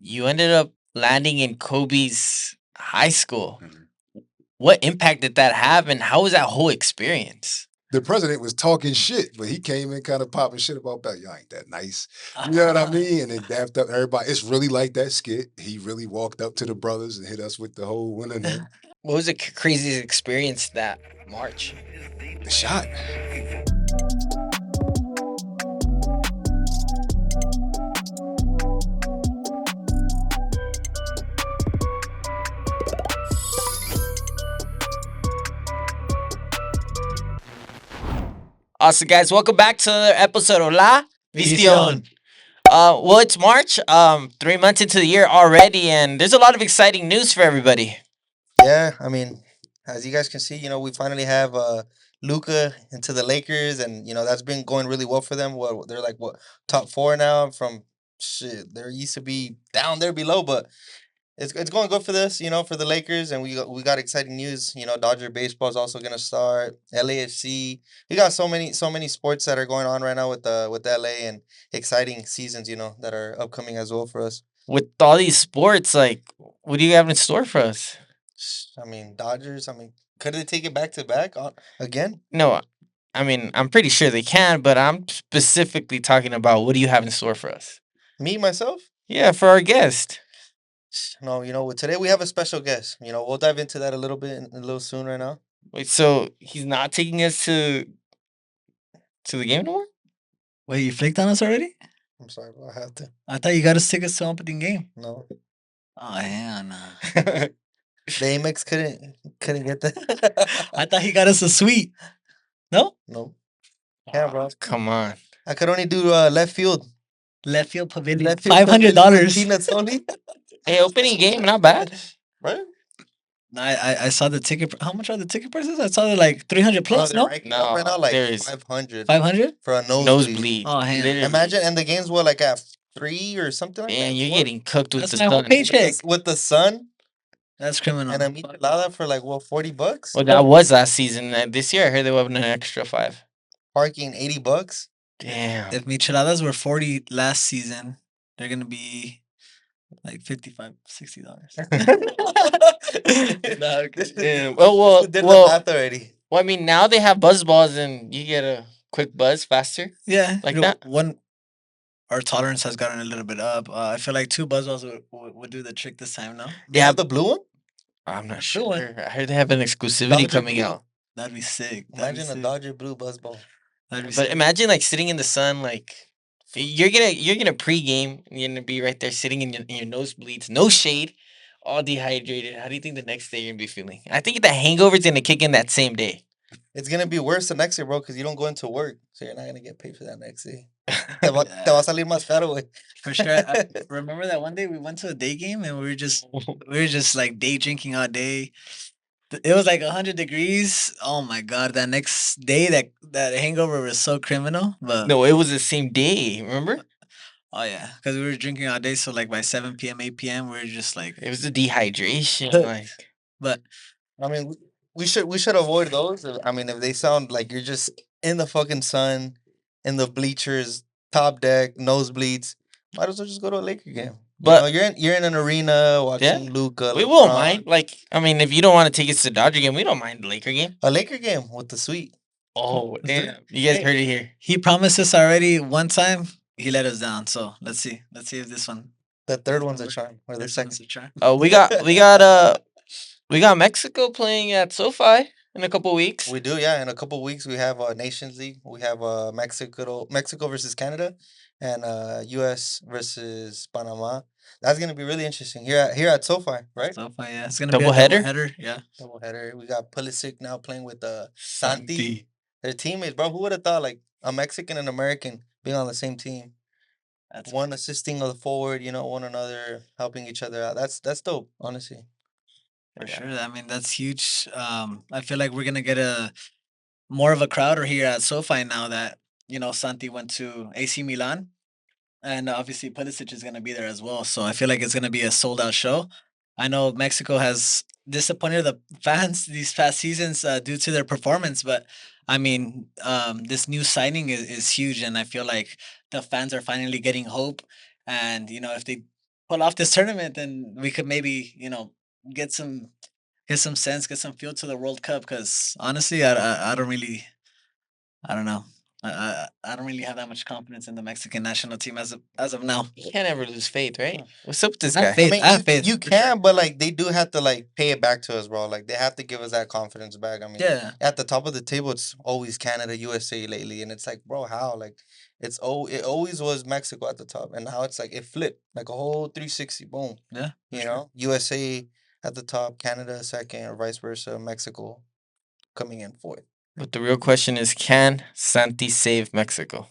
you ended up landing in Kobe's high school. Mhm. What impact did that have, and how was that whole experience? The president was talking shit, but he came in kind of popping shit about that. Y'all ain't that nice. You know what I mean? And then dapped up everybody. It's really like that skit. He really walked up to the brothers and hit us with the whole winner name. What was the craziest experience that March? The shot. Awesome, guys. Welcome back to another episode of La Vision. Vision. Well, it's March. 3 months into the year already, and there's a lot of exciting news for everybody. Yeah, I mean, as you guys can see, we finally have Luca into the Lakers, and that's been going really well for them. What they're like, what top four now from shit. They used to be down there below, but it's going good for this, for the Lakers, and we got exciting news. Dodger baseball is also gonna start. LAFC, we got so many sports that are going on right now with LA and exciting seasons, that are upcoming as well for us. With all these sports, like, what do you have in store for us? I mean, Dodgers. I mean, could they take it back to back again? No, I mean, I'm pretty sure they can, but I'm specifically talking about what do you have in store for us? Me myself. Yeah, for our guest. No, today we have a special guest. We'll dive into that a little bit, a little soon right now. Wait, so he's not taking us to the game anymore? Wait, you flicked on us already? I'm sorry, bro, I have to. I thought you got to take us to opening game. No, Oh, hell no. the Amex couldn't get that. I thought he got us a suite. No? No, yeah, bro. Come on. I could only do left field. Left field pavilion. Left field pavilion, $500. peanuts only. Hey, opening game, not bad. Right? No, I saw the ticket. How much are the ticket prices? I saw they're like 300 plus. they're No, ranking No, up right now like there is 500 500. for a nosebleed. Nosebleed. Oh, hell. Literally. Imagine, and the games were like at 3 or something like Man, that. you're 4? getting cooked with That's the my whole sun. paycheck. With the sun That's criminal. and a michelada for like $40. Well, that was last season. This year, I heard they were having an extra 5. Parking $80. Damn. If micheladas were 40 last season, they're gonna be like $55, $60. Damn. Did the math already. Well, I mean, now they have buzz balls and you get a quick buzz faster. Yeah, Like that? One, our tolerance has gotten a little bit up. I feel like 2 buzzballs would do the trick this time. No, They have the blue one? I'm not Blue one. sure. I heard they have an exclusivity Dodger coming blue. out. that'd be sick. Imagine a Dodger blue buzzball. That'd be But sick. imagine like sitting in the sun, like you're gonna pregame. You're gonna be right there sitting in your nosebleeds, no shade, all dehydrated. How do you think the next day you're gonna be feeling? I think the hangover's gonna kick in that same day. It's going to be worse the next year, bro, because you don't go into work. So you're not going to get paid for that next day. Te va a salir más caro, güey. For sure. I remember that one day we went to a day game and we were just like day drinking all day. It was like 100 degrees. Oh my god! That next day, that hangover was so criminal. But No, it was the same day. Remember? oh yeah, because we were drinking all day. So like by 7 p.m., 8 p.m., we were just like. It was the dehydration. Like, But I mean, we should avoid those. I mean, if they sound like you're just in the fucking sun, in the bleachers, top deck, nosebleeds, might as well just go to a Laker game. But- you're in an arena watching Luca. we won't mind. Like, I mean, if you don't want to take us to the Dodger game, we don't mind the Laker game. A Laker game with the suite. Oh, damn! You guys heard it here. he promised us already one time. He let us down. So let's see. Let's see if this one. The third one's a charm, or the this second. one's a try. Oh, we got Mexico playing at SoFi in a couple weeks. We do, yeah. In a couple weeks, we have Nations League. We have Mexico versus Canada, and U.S. versus Panama. That's gonna be really interesting here at SoFi, right? So far, yeah, it's gonna Double be a header? header. Yeah. Doubleheader. We got Pulisic now playing with Santi. Their teammates, bro. Who would have thought like a Mexican and American being on the same team? That's One assisting of the forward, one another helping each other out. That's dope, honestly. For sure. I mean, that's huge. I feel like we're gonna get a more of a crowd here at SoFi now that Santi went to AC Milan, and obviously Pulisic is gonna be there as well. So I feel like it's gonna be a sold out show. I know Mexico has disappointed the fans these past seasons due to their performance, but I mean, this new signing is huge, and I feel like the fans are finally getting hope. And if they pull off this tournament, then we could maybe get some sense, get some feel to the World Cup. Because honestly, I don't really, I don't know. I don't really have that much confidence in the Mexican national team as of now. You can't ever lose faith, right? What's up with this I have guy? faith. I have faith. You for sure. can, but like they do have to like pay it back to us, bro. Like they have to give us that confidence back. I mean, Yeah. at the top of the table, it's always Canada, USA lately, and it's like, bro, how? Like, it always was Mexico at the top, and now it's like it flipped, like a whole 360, boom. Yeah. You know, USA at the top, Canada second, or vice versa, Mexico coming in fourth. But the real question is, can Santi save Mexico?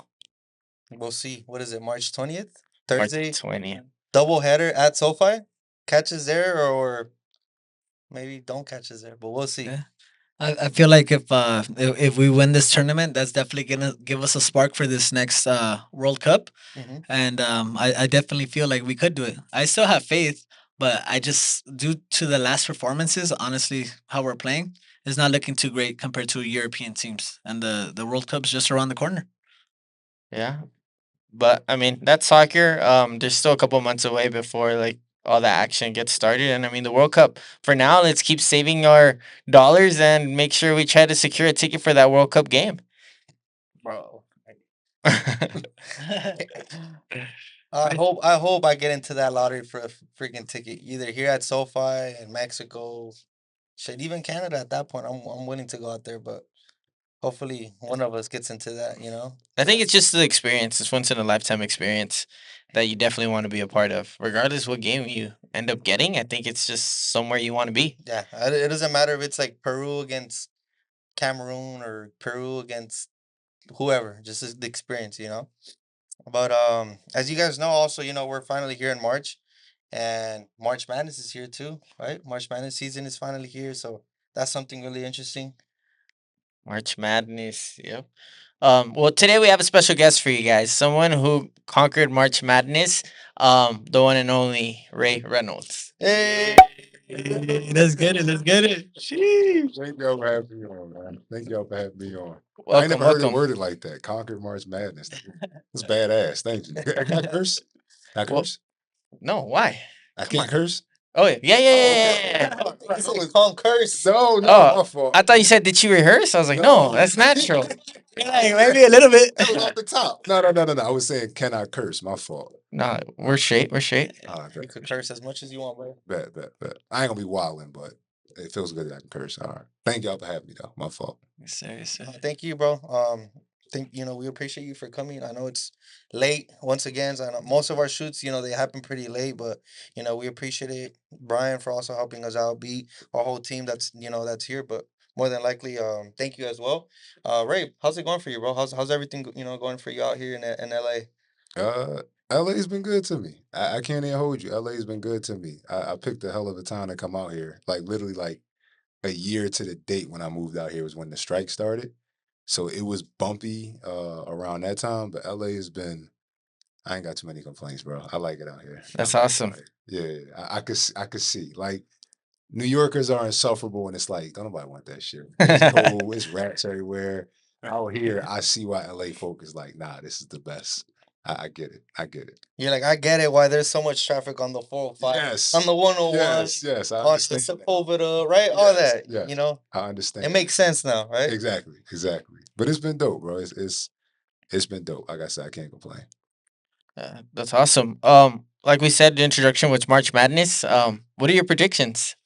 We'll see. What is it? March 20th, March Thursday, 20th. double header at SoFi. Catches there, or maybe don't catch us there, but we'll see. Yeah. I feel like if we win this tournament, that's definitely gonna give us a spark for this next World Cup, Mm-hmm. and I definitely feel like we could do it. I still have faith, but I just due to the last performances, honestly, how we're playing is not looking too great compared to European teams, and the World Cup's just around the corner. Yeah. But I mean, that's soccer. There's still a couple months away before like all the action gets started. And I mean, the World Cup for now, let's keep saving our dollars and make sure we try to secure a ticket for that World Cup game. Bro. I hope I get into that lottery for a freaking ticket, either here at SoFi in Mexico, shit, even Canada at that point. I'm willing to go out there, but hopefully one of us gets into that, you know? I think it's just the experience. It's once in a lifetime experience that you definitely want to be a part of, regardless what game you end up getting. I think it's just somewhere you want to be. Yeah, it doesn't matter if it's like Peru against Cameroon or Peru against whoever, just the experience, you know? But as you guys know, also, we're finally here in March, and March Madness is here too, right? March Madness season is finally here, so that's something really interesting. March Madness. Yep. Well, today we have a special guest for you guys. Someone who conquered March Madness. The one and only Reynolds. Hey, Let's get it. Let's get it. Sheesh. Thank y'all for having me on, man. Thank y'all for having me on. I ain't Welcome, never heard it welcome. worded like that. Conquered March Madness. That's badass. Thank you. I can't curse. I Well, curse. no, why? I Come can't on. curse. Oh yeah, yeah, yeah, Oh, yeah, okay. yeah, yeah. I said calm curse. No, no, Oh, my fault. I thought you said, did you rehearse? I was like, no, that's natural. Like, maybe a little bit. That was off the top. No, no, no, no, no. I was saying, can I curse? My fault. No, we're straight. We're straight. You could curse as much as you want, bro. Bet, bet, bet. I ain't gonna be wilding, but it feels good that I can curse. All right. Thank y'all for having me, though. My fault. Yes, sir, yes, sir. Thank you, bro. We appreciate you for coming. I know it's late once again. So I know most of our shoots, they happen pretty late, but we appreciate it. Brian for also helping us out. Be our whole team that's here, but more than likely, thank you as well. Ray, how's it going for you, bro? How's everything going for you out here in LA? Uh, LA's been good to me. I can't even hold you. LA's been good to me. I picked a hell of a time to come out here. Like literally, like a year to the date when I moved out here was when the strike started. So it was bumpy around that time. But LA has been. I ain't got too many complaints, bro. I like it out here. That's I like it awesome. out here. Yeah, I could see like New Yorkers are insufferable, and it's like don't nobody want that shit. It's cold. It's rats everywhere. Out here, I see why LA folk is like, nah, this is the best. I get it. I get it. You're like, I get it why there's so much traffic on the 405, Yes. on the 101, Yes, yes, I on the understand that. Sepulveda, right? All Yes, that. yes. I understand. It makes sense now, right? Exactly, exactly. But it's been dope, bro. It's been dope. Like I said, I can't complain. That's awesome. Like we said, the introduction was March Madness. What are your predictions?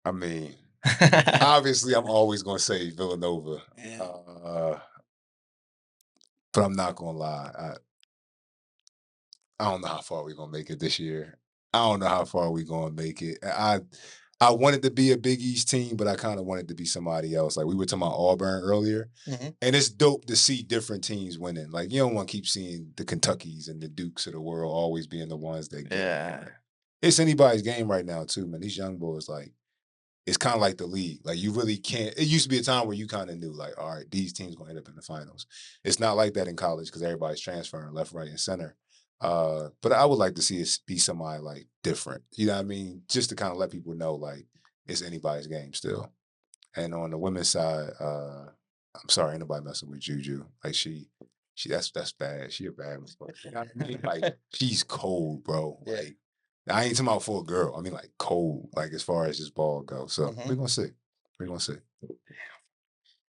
I mean, obviously, I'm always gonna say Villanova, Yeah. but I'm not gonna lie. I don't know how far we're gonna make it this year. I don't know how far we're gonna make it. I wanted to be a Big East team, but I kind of wanted to be somebody else. Like we were talking about Auburn earlier, and it's dope to see different teams winning. Like you don't want to keep seeing the Kentuckys and the Dukes of the world always being the ones that get it. Yeah. It's anybody's game right now too, man. These young boys, like it's kind of like the league. Like you really can't. It used to be a time where you kind of knew, like, all right, these teams gonna end up in the finals. It's not like that in college because everybody's transferring left, right, and center. But I would like to see it be somebody like different. You know what I mean? Just to kind of let people know, like, it's anybody's game still. And on the women's side, I'm sorry, ain't nobody messing with Juju. Like That's bad. She a bad motherfucker. You know what I mean? Like she's cold, bro. Yeah. Like I ain't talking about for a girl. I mean like cold. Like as far as this ball goes. So Mhm. we're gonna see. We're gonna see.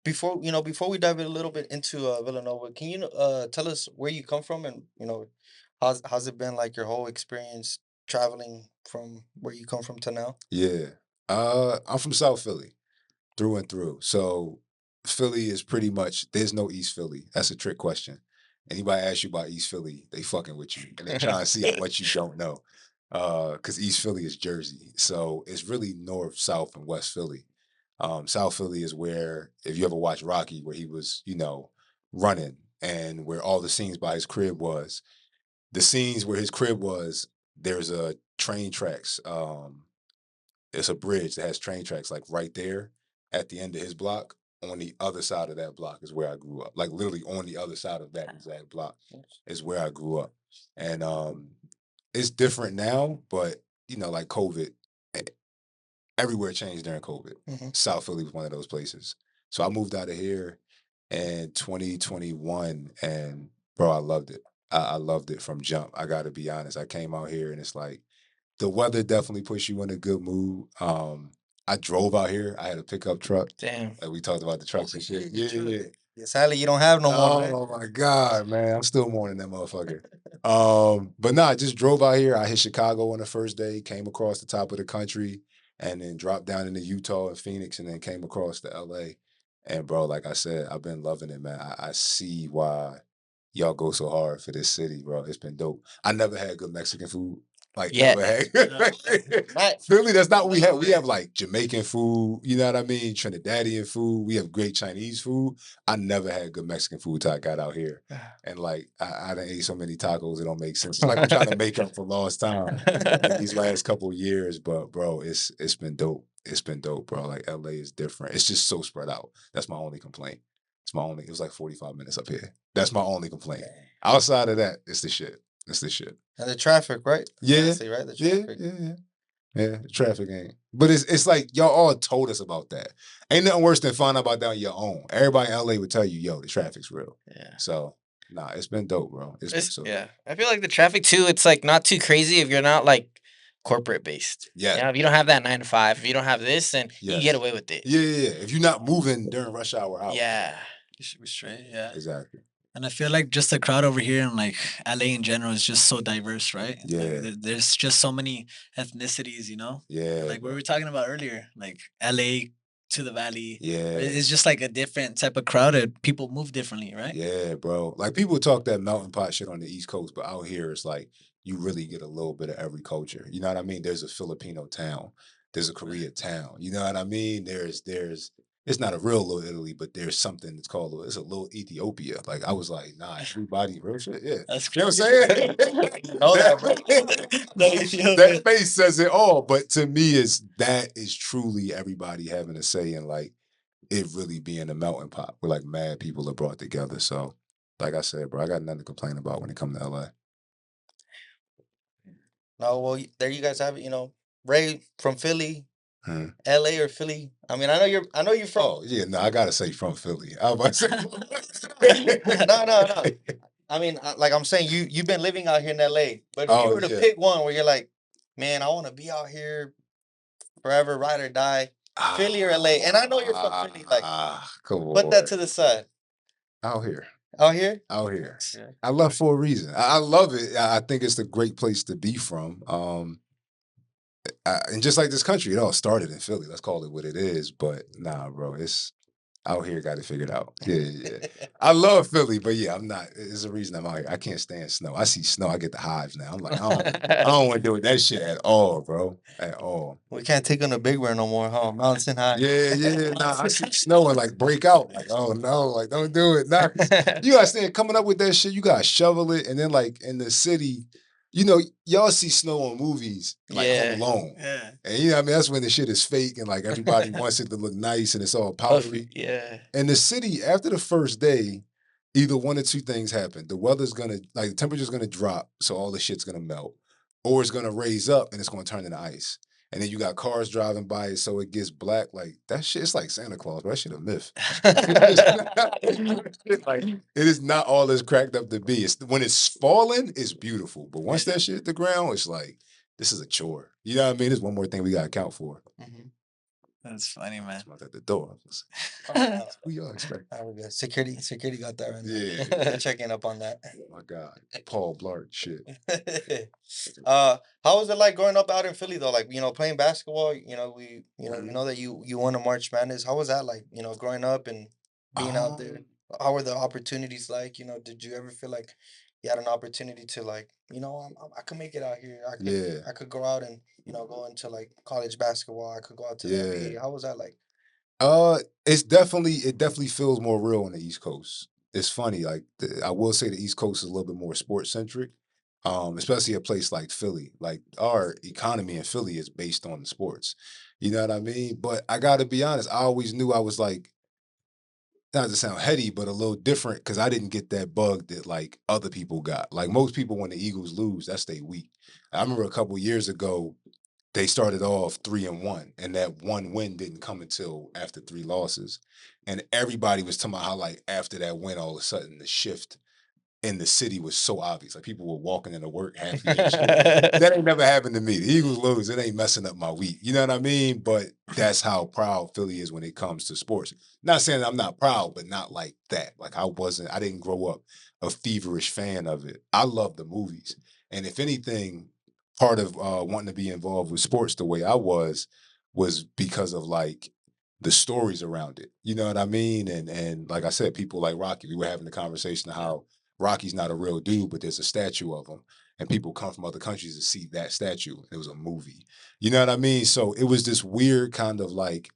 Before we dive a little bit into Villanova, can you tell us where you come from and how's it been like your whole experience traveling from where you come from to now? Yeah. I'm from South Philly, through and through. So Philly is pretty much there's no East Philly. That's a trick question. Anybody ask you about East Philly, they fucking with you and they trying to see how much you don't know. Because East Philly is Jersey. So it's really north, south, and West Philly. South Philly is where, if you ever watch Rocky, where he was, running and where all the scenes by his crib was. The scenes where his crib was, there's a train tracks. It's a bridge that has train tracks like right there at the end of his block. On the other side of that block is where I grew up. Like literally on the other side of that exact block is where I grew up. And it's different now, but like COVID, e- everywhere changed during COVID. Mhm. South Philly was one of those places. So I moved out of here in 2021 and bro, I loved it. I loved it from jump. I gotta be honest. I came out here and it's like the weather definitely puts you in a good mood. I drove out here. I had a pickup truck. Damn. Like we talked about the trucks and shit. Yeah. Yeah, sadly, you don't have no more, right? Oh my God, man. I'm still mourning that motherfucker. But nah, I just drove out here. I hit Chicago on the first day, came across the top of the country, and then dropped down into Utah and Phoenix, and then came across to LA. And bro, like I said, I've been loving it, man. I see why y'all go so hard for this city, bro. It's been dope. I never had good Mexican food. Like Yeah. never had good Right. Philly, that's not what we have. We have like Jamaican food, you know what I mean? Trinidadian food. We have great Chinese food. I never had good Mexican food till I got out here. And like I done ate so many tacos, it don't make sense. It's like I'm trying to make up for lost time in these last couple of years. But bro, it's been dope. It's been dope, bro. Like LA is different. It's just so spread out. That's my only complaint. It was like 45 minutes up here. That's my only complaint. Outside of that, it's the shit. It's the shit. And the traffic, right? Yeah. Lastly, right? The traffic. Yeah, the traffic ain't. But it's like y'all all told us about that. Ain't nothing worse than finding out about that on your own. Everybody in LA would tell you, yo, the traffic's real. Yeah. So nah, it's been dope, bro. It's been so Yeah. I feel like the traffic too, it's like not too crazy if you're not like corporate based. Yeah. You know, if you don't have that 9 to 5, if you don't have this, then you can Yes. get away with it. Yeah. If you're not moving during rush hour hours. Yeah. You should be straight. Yeah. Exactly. And I feel like just the crowd over here and like LA in general is just so diverse, right? Like, Yeah. there's just so many ethnicities, Yeah. Like we were talking about earlier, like LA to the Valley. Yeah. It's just like a different type of crowd. And people move differently, right? Yeah, bro. Like people talk that melting pot shit on the East Coast, but out here it's like you really get a little bit of every culture. You know what I mean? There's a Filipino town, there's a Korea town. You know what I mean? There's it's not a real little Italy, but there's something that's called it's a little Ethiopia. Like I was like, nah, everybody real shit. Yeah. That's You know what I'm saying? Know that, bro. That face says it all. But to me, that is truly everybody having a say in like it really being a melting pot where like mad people are brought together. So, like I said, bro, I got nothing to complain about when it comes to LA. No, well, there you guys have it. Ray from Philly, Hmm. LA or Philly. I mean, I know you're from. Oh yeah, no, I gotta say from Philly. I was about to say. No. I mean, like I'm saying, you've been living out here in LA, but if you Oh, were to yeah. pick one where you're like, man, I want to be out here forever, ride or die, Philly or LA. And I know you're from Philly, like, come on. put that to the side. Out here. Out here, Out here. Yeah. I love for a reason. I love it. I think it's a great place to be from. And just like this country, it all started in Philly. Let's call it what it is. But nah, bro, it's out here. Got it figured out. Yeah. I love Philly, but yeah, I'm not. There's a reason I'm out here. I can't stand snow. I see snow, I get the hives now. I'm like, I don't want to do that shit at all, bro. At all. We can't take on the big one no more, huh? Mountain high. Yeah. Nah, I see snow and like break out. Like, oh no, like don't do it. Nah, you understand? Coming up with that shit, you gotta shovel it, and then like in the city. Y'all see snow on movies like Home Alone. Yeah. And you know what I mean? That's when the shit is fake and like everybody wants it to look nice and it's all powdery. Yeah. In the city, after the first day, either one or two things happen. The weather's gonna the temperature's gonna drop, so all the shit's gonna melt. Or it's gonna raise up and it's gonna turn into ice. and then you got cars driving by it, so it gets black. Like that shit, it's like Santa Claus. Bro. That shit a myth. Like it is not all it's cracked up to be. It's when it's falling, it's beautiful, but once that shit hit the ground, it's like this is a chore. You know what I mean? There's one more thing we got to account for. That's funny, man. It's at the door. Oh, Who y'all expect? we're good. Security got that right now. Yeah. Checking up on that. Oh my God, Paul Blart shit. How was it like growing up out in Philly though? Like, playing basketball, we know that you won a March Madness. How was that like, growing up and being out there? How were the opportunities like? Did you ever feel like you had an opportunity to like, I could make it out here. Yeah. I could go out and, go into like college basketball. I could go out to the Yeah. NBA. How was that like? It definitely feels more real on the East Coast. It's funny, like I will say the East Coast is a little bit more sports centric, especially a place like Philly. Like our economy in Philly is based on the sports. You know what I mean? But I got to be honest, I always knew I was like, not to sound heady, but a little different because I didn't get that bug that like other people got. Like most people, when the Eagles lose, that's they weak. I remember a couple years ago, they started off 3-1, and that one win didn't come until after 3 losses. And everybody was talking about how, like, after that win, all of a sudden the shift in the city was so obvious. Like people were walking into work half the year. That ain't never happened to me. The Eagles lose, it ain't messing up my week. You know what I mean? But that's how proud Philly is when it comes to sports. Not saying I'm not proud, but not like that. Like I didn't grow up a feverish fan of it. I love the movies. And if anything, part of wanting to be involved with sports the way I was because of like the stories around it. You know what I mean? And like I said, people like Rocky, we were having the conversation of how Rocky's not a real dude, but there's a statue of him. And people come from other countries to see that statue. It was a movie. You know what I mean? So it was this weird kind of like,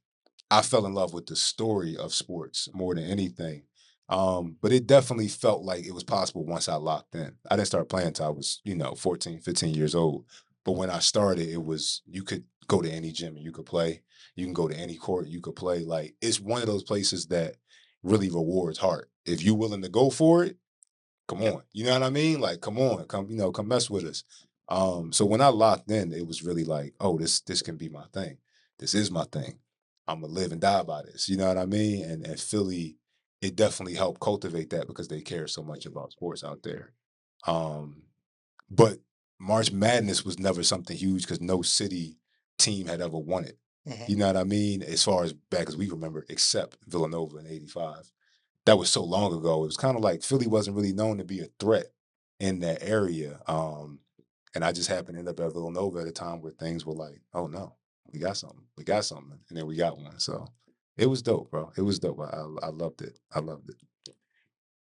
I fell in love with the story of sports more than anything. But it definitely felt like it was possible once I locked in. I didn't start playing until I was, 14, 15 years old. But when I started, it was, you could go to any gym and you could play. You can go to any court, you could play. Like, it's one of those places that really rewards heart. If you're willing to go for it, come on. You know what I mean? Like, come on, come mess with us. So when I locked in, it was really like, oh, this can be my thing. This is my thing. I'm gonna live and die by this. You know what I mean? And Philly, it definitely helped cultivate that because they care so much about sports out there. Um, but March Madness was never something huge because no city team had ever won it. You know what I mean? As far as back as we remember, except Villanova in '85. That was so long ago. It was kind of like Philly wasn't really known to be a threat in that area. And I just happened to end up at Villanova at a time where things were like, oh no, we got something. We got something. And then we got one. So it was dope, bro. It was dope. I loved it. I loved it.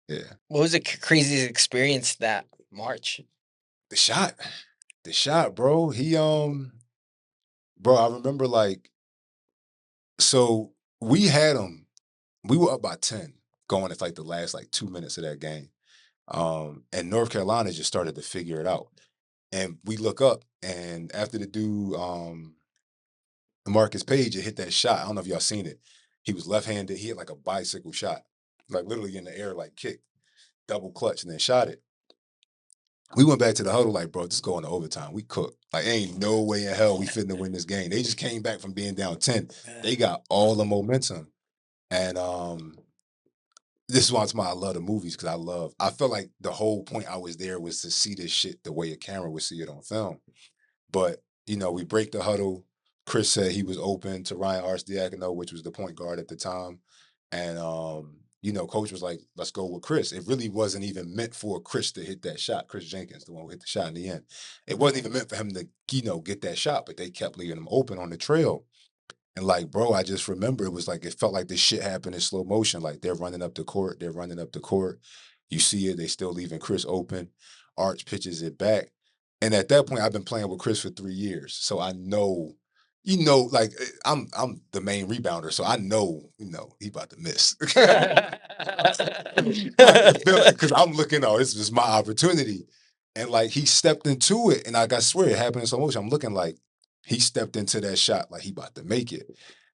Yeah. What was the craziest experience that March? The shot. The shot, bro. Bro, I remember like, so we had him, we were up by 10 going at like the last like 2 minutes of that game. And North Carolina just started to figure it out. And we look up, and after the dude, Marcus Page, had hit that shot. I don't know if y'all seen it. He was left-handed. He had like a bicycle shot, like literally in the air, like kick, double clutch, and then shot it. We went back to the huddle like, bro, just going to overtime. We cooked. Like, ain't no way in hell we finna win this game. They just came back from being down 10. They got all the momentum. And this is why I love the movies because I felt like the whole point I was there was to see this shit the way a camera would see it on film. But, we break the huddle. Chris said he was open to Ryan Arcidiacono, which was the point guard at the time. And, coach was like, let's go with Chris. It really wasn't even meant for Chris to hit that shot. Chris Jenkins, the one who hit the shot in the end. It wasn't even meant for him to, get that shot, but they kept leaving him open on the trail. And like, bro, I just remember it was like, it felt like this shit happened in slow motion. Like they're running up the court. You see it. They still leaving Chris open. Arch pitches it back. And at that point, I've been playing with Chris for 3 years. So I know, like I'm the main rebounder. So I know, he about to miss. I can feel it because I'm looking, oh, this is my opportunity. And like he stepped into it. And like I swear it happened in slow motion. I'm looking like, he stepped into that shot like he about to make it.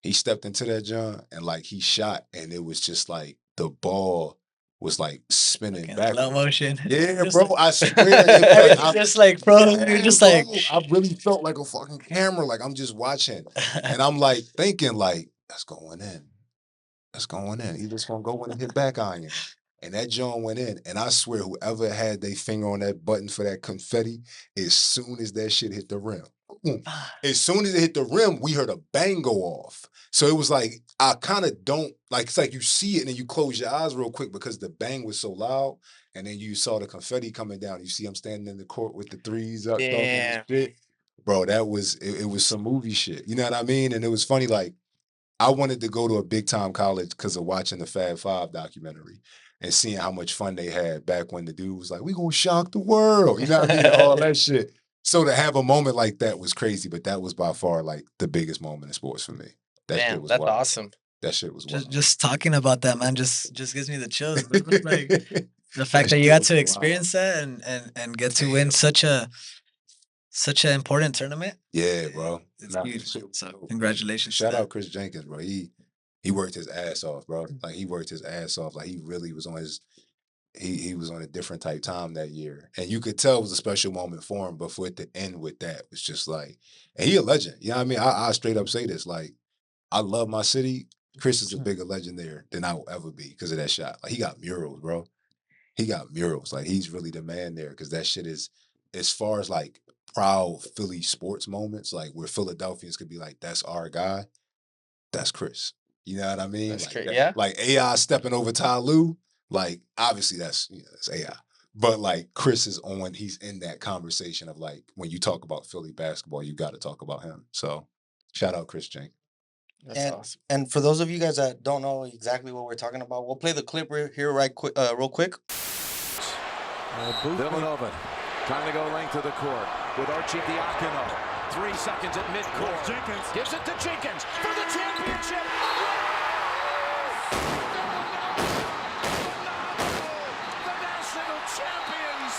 He stepped into that John and like he shot and it was just like the ball was like spinning In backwards. slow motion. Yeah, Just bro. like- I swear. Like, just like, bro, you're just bro, like, I really felt like a fucking camera. Like I'm just watching, and I'm like thinking, like that's going in. That's going in. He just gonna go in and hit back iron. And that joint went in. And I swear, whoever had their finger on that button for that confetti, as soon as that shit hit the rim, boom. As soon as it hit the rim, we heard a bang go off. So it was like, I kind of don't, like, it's like you see it and then you close your eyes real quick because the bang was so loud. And then you saw the confetti coming down. You see him standing in the court with the threes up, talking Damn. and shit. Bro, that was, it was some movie shit. You know what I mean? And it was funny, like, I wanted to go to a big time college because of watching the Fab Five documentary and seeing how much fun they had back when the dude was like, "We gonna shock the world," you know what I mean? All that shit. So to have a moment like that was crazy, but that was by far like the biggest moment in sports for me. That shit Damn, was that's wild. awesome. That shit was wild. just talking about that, man, just gives me the chills. Bro. It's like the fact that shit you got was to wild. experience that and get to win Damn. such an important tournament. Yeah, bro. It's Nah, huge. shit was So dope. congratulations. Shout to out Chris Jenkins, bro. He worked his ass off, bro. Like he worked his ass off. Like he really was on his he was on a different type time that year. And you could tell it was a special moment for him, but for it to end with that was just like, and he a legend. You know what I mean? I straight up say this. Like, I love my city. Chris is a bigger legend there than I will ever be because of that shot. Like he got murals, bro. He got murals. Like he's really the man there because that shit is as far as like proud Philly sports moments, like where Philadelphians could be like, that's our guy. That's Chris. You know what I mean? That's Like great. that, Yeah. like AI stepping over Ty Lue. Like obviously that's that's AI. But like Chris is on, he's in that conversation of like when you talk about Philly basketball, you got to talk about him. So shout out Chris Jenkins. That's And awesome. and for those of you guys that don't know exactly what we're talking about, we'll play the clip here real quick. Villanova trying to go length of the court with Archie Diacono. 3 seconds at midcourt. Jenkins gives it to Jenkins for the championship. The national champions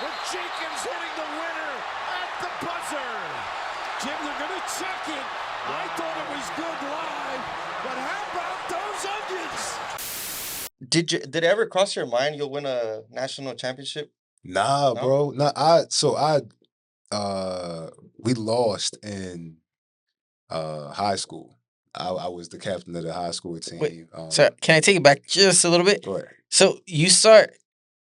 with Jenkins hitting the winner at the buzzer. Jim, they're going to check it. I thought it was good live, but how about those onions? Did it ever cross your mind you'll win a national championship? Nah, No? bro. Nah, we lost in high school. I was the captain of the high school team. Wait, So can I take it back just a little bit? go ahead. So you start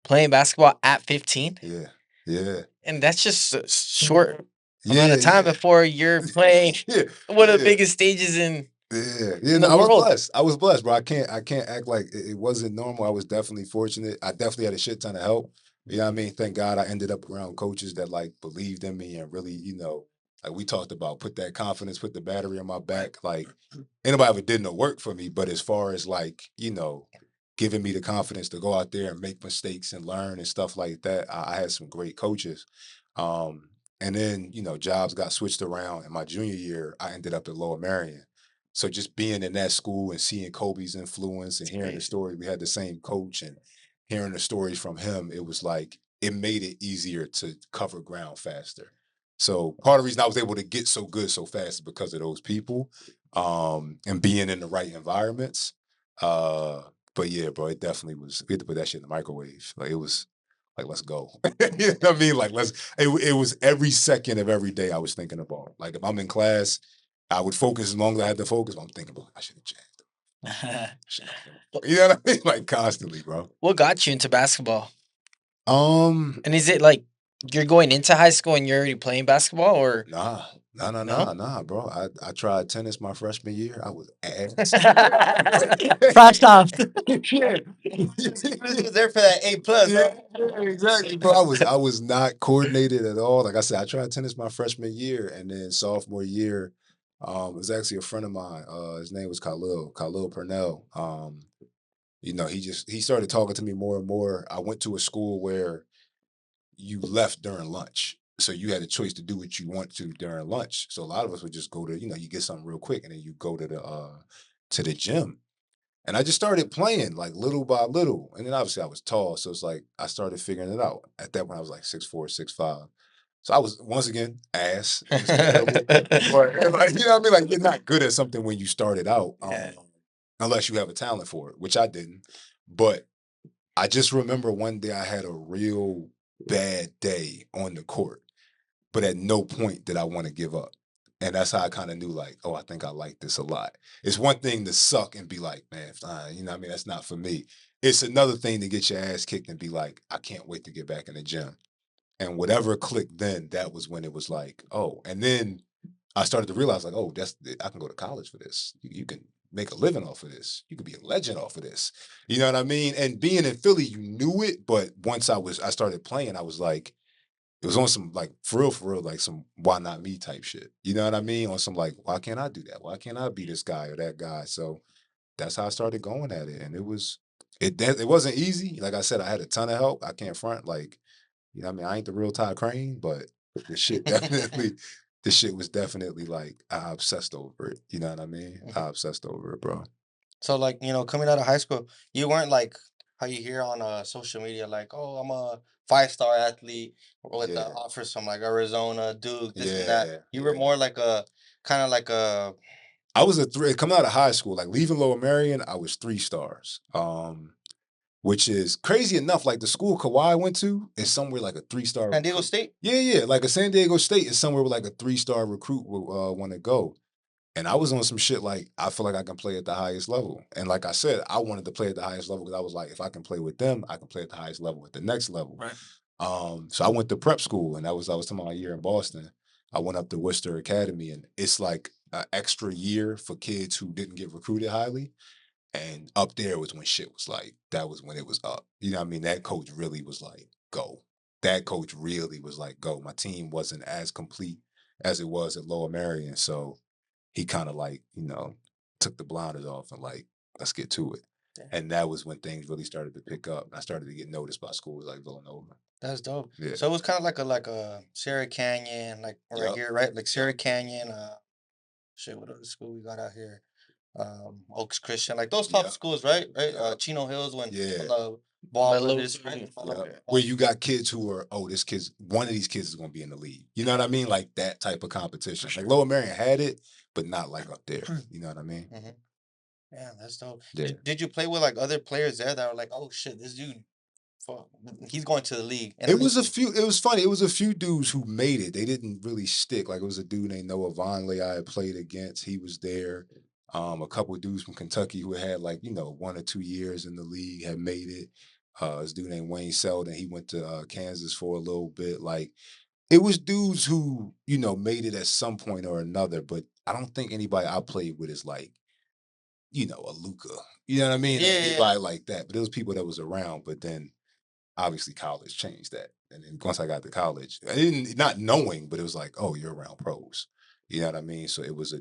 playing basketball at 15, Yeah. Yeah. and that's just a short amount Yeah. of time before you're playing Yeah. one of the Yeah. biggest stages in. Yeah, in no, the I was world. blessed. I was blessed, bro. I can't act like it wasn't normal. I was definitely fortunate. I definitely had a shit ton of help. You know what I mean? Thank God I ended up around coaches that like believed in me and really, like we talked about, put that confidence, put the battery on my back. Like anybody ever did no work for me, but as far as like, giving me the confidence to go out there and make mistakes and learn and stuff like that, I had some great coaches. And then, jobs got switched around. In my junior year, I ended up at Lower Merion. So just being in that school and seeing Kobe's influence and hearing the crazy. story, we had the same coach and hearing the stories from him, it was like it made it easier to cover ground faster. So part of the reason I was able to get so good so fast is because of those people, and being in the right environments. But yeah, bro, it definitely was. We had to put that shit in the microwave. Like it was like, let's go. You know what I mean? Like it was every second of every day I was thinking about. Like if I'm in class, I would focus as long as I had to focus. But I'm thinking about I should have jacked. You know what I mean? Like constantly, bro. What got you into basketball? Um, And is it like you're going into high school and you're already playing basketball, or nah, No? bro. I tried tennis my freshman year. I was ass. Frost off. Yeah. He was there for that A plus. Yeah, exactly, bro. I was not coordinated at all. Like I said, I tried tennis my freshman year, and then sophomore year, it was actually a friend of mine. His name was Khalil Purnell. He started talking to me more and more. I went to a school where you left during lunch. So you had a choice to do what you want to during lunch. So a lot of us would just go to, you get something real quick and then you go to the gym. And I just started playing like little by little. And then obviously I was tall. So it's like I started figuring it out. At that point, I was like 6'4", 6'5". So I was, once again, ass. It was terrible. But, like, you know what I mean? Like, you're not good at something when you started out, Yeah. unless you have a talent for it, which I didn't. But I just remember one day I had a real bad day on the court, but at no point did I want to give up. And that's how I kind of knew, like, oh, I think I like this a lot. It's one thing to suck and be like, man, you know what I mean? That's not for me. It's another thing to get your ass kicked and be like, I can't wait to get back in the gym. And whatever clicked then, that was when it was like, oh. And then I started to realize, like, oh, I can go to college for this. You can make a living off of this. You could be a legend off of this. You know what I mean? And being in Philly, you knew it, but once I started playing, I was like, it was on some like for real, like some why not me type shit. You know what I mean? On some like, why can't I do that? Why can't I be this guy or that guy? So that's how I started going at it. And it wasn't easy. Like I said, I had a ton of help. I can't front. Like, you know what I mean? I ain't the real Todd Crane, but the shit definitely the shit was definitely like I obsessed over it. You know what I mean? I obsessed over it, bro. So like, coming out of high school, you weren't like how you hear on social media, like, oh, I'm a 5-star athlete with the Yeah. offers from like Arizona, Duke, this and Yeah. that. You were more like a kind of like a I was a three coming out of high school, like leaving Lower Merion, I was 3 stars. Which is crazy enough. Like the school Kawhi went to is somewhere like a 3-star. San Diego State. Yeah. Like a San Diego State is somewhere where like a 3-star recruit would want to go. And I was on some shit like I feel like I can play at the highest level. And like I said, I wanted to play at the highest level because I was like, if I can play with them, I can play at the highest level at the next level. Right. So I went to prep school, and I was talking about my year in Boston. I went up to Worcester Academy, and it's like an extra year for kids who didn't get recruited highly. And up there was when shit was like, that was when it was up. You know what I mean? That coach really was like, go. That coach really was like, go. My team wasn't as complete as it was at Lower Merion. So he kind of like, took the blinders off and like, let's get to it. Yeah. And that was when things really started to pick up. I started to get noticed by schools like Villanova. That's dope. Yeah. So it was kind of like a Sierra Canyon, like right Yup. here, right? Like Sierra Canyon. Shit, what other school we got out here? Oaks Christian, like those top Yup. schools, right? Right. Yup. Chino Hills when Yeah. the ball Mellow players, Creek. right? Yeah. Where you got kids who are, one of these kids is going to be in the league. You know what I mean? Like that type of competition. Like Lower Merion had it, but not like up there. You know what I mean? Mm-hmm. Yeah, that's dope. Yeah. Did you play with like other players there that were like, oh shit, this dude, fuck, he's going to the league? It was funny. It was a few dudes who made it. They didn't really stick. Like it was a dude named Noah Vonleh I had played against. He was there. A couple of dudes from Kentucky who had like, 1 or 2 years in the league had made it. This dude named Wayne Selden. He went to Kansas for a little bit. Like it was dudes who, made it at some point or another, but I don't think anybody I played with is like, a Luca. You know what I mean? Yeah. Anybody like that. But it was people that was around, but then obviously college changed that. And then once I got to college, I didn't not knowing, but it was like, oh, you're around pros. You know what I mean? So it was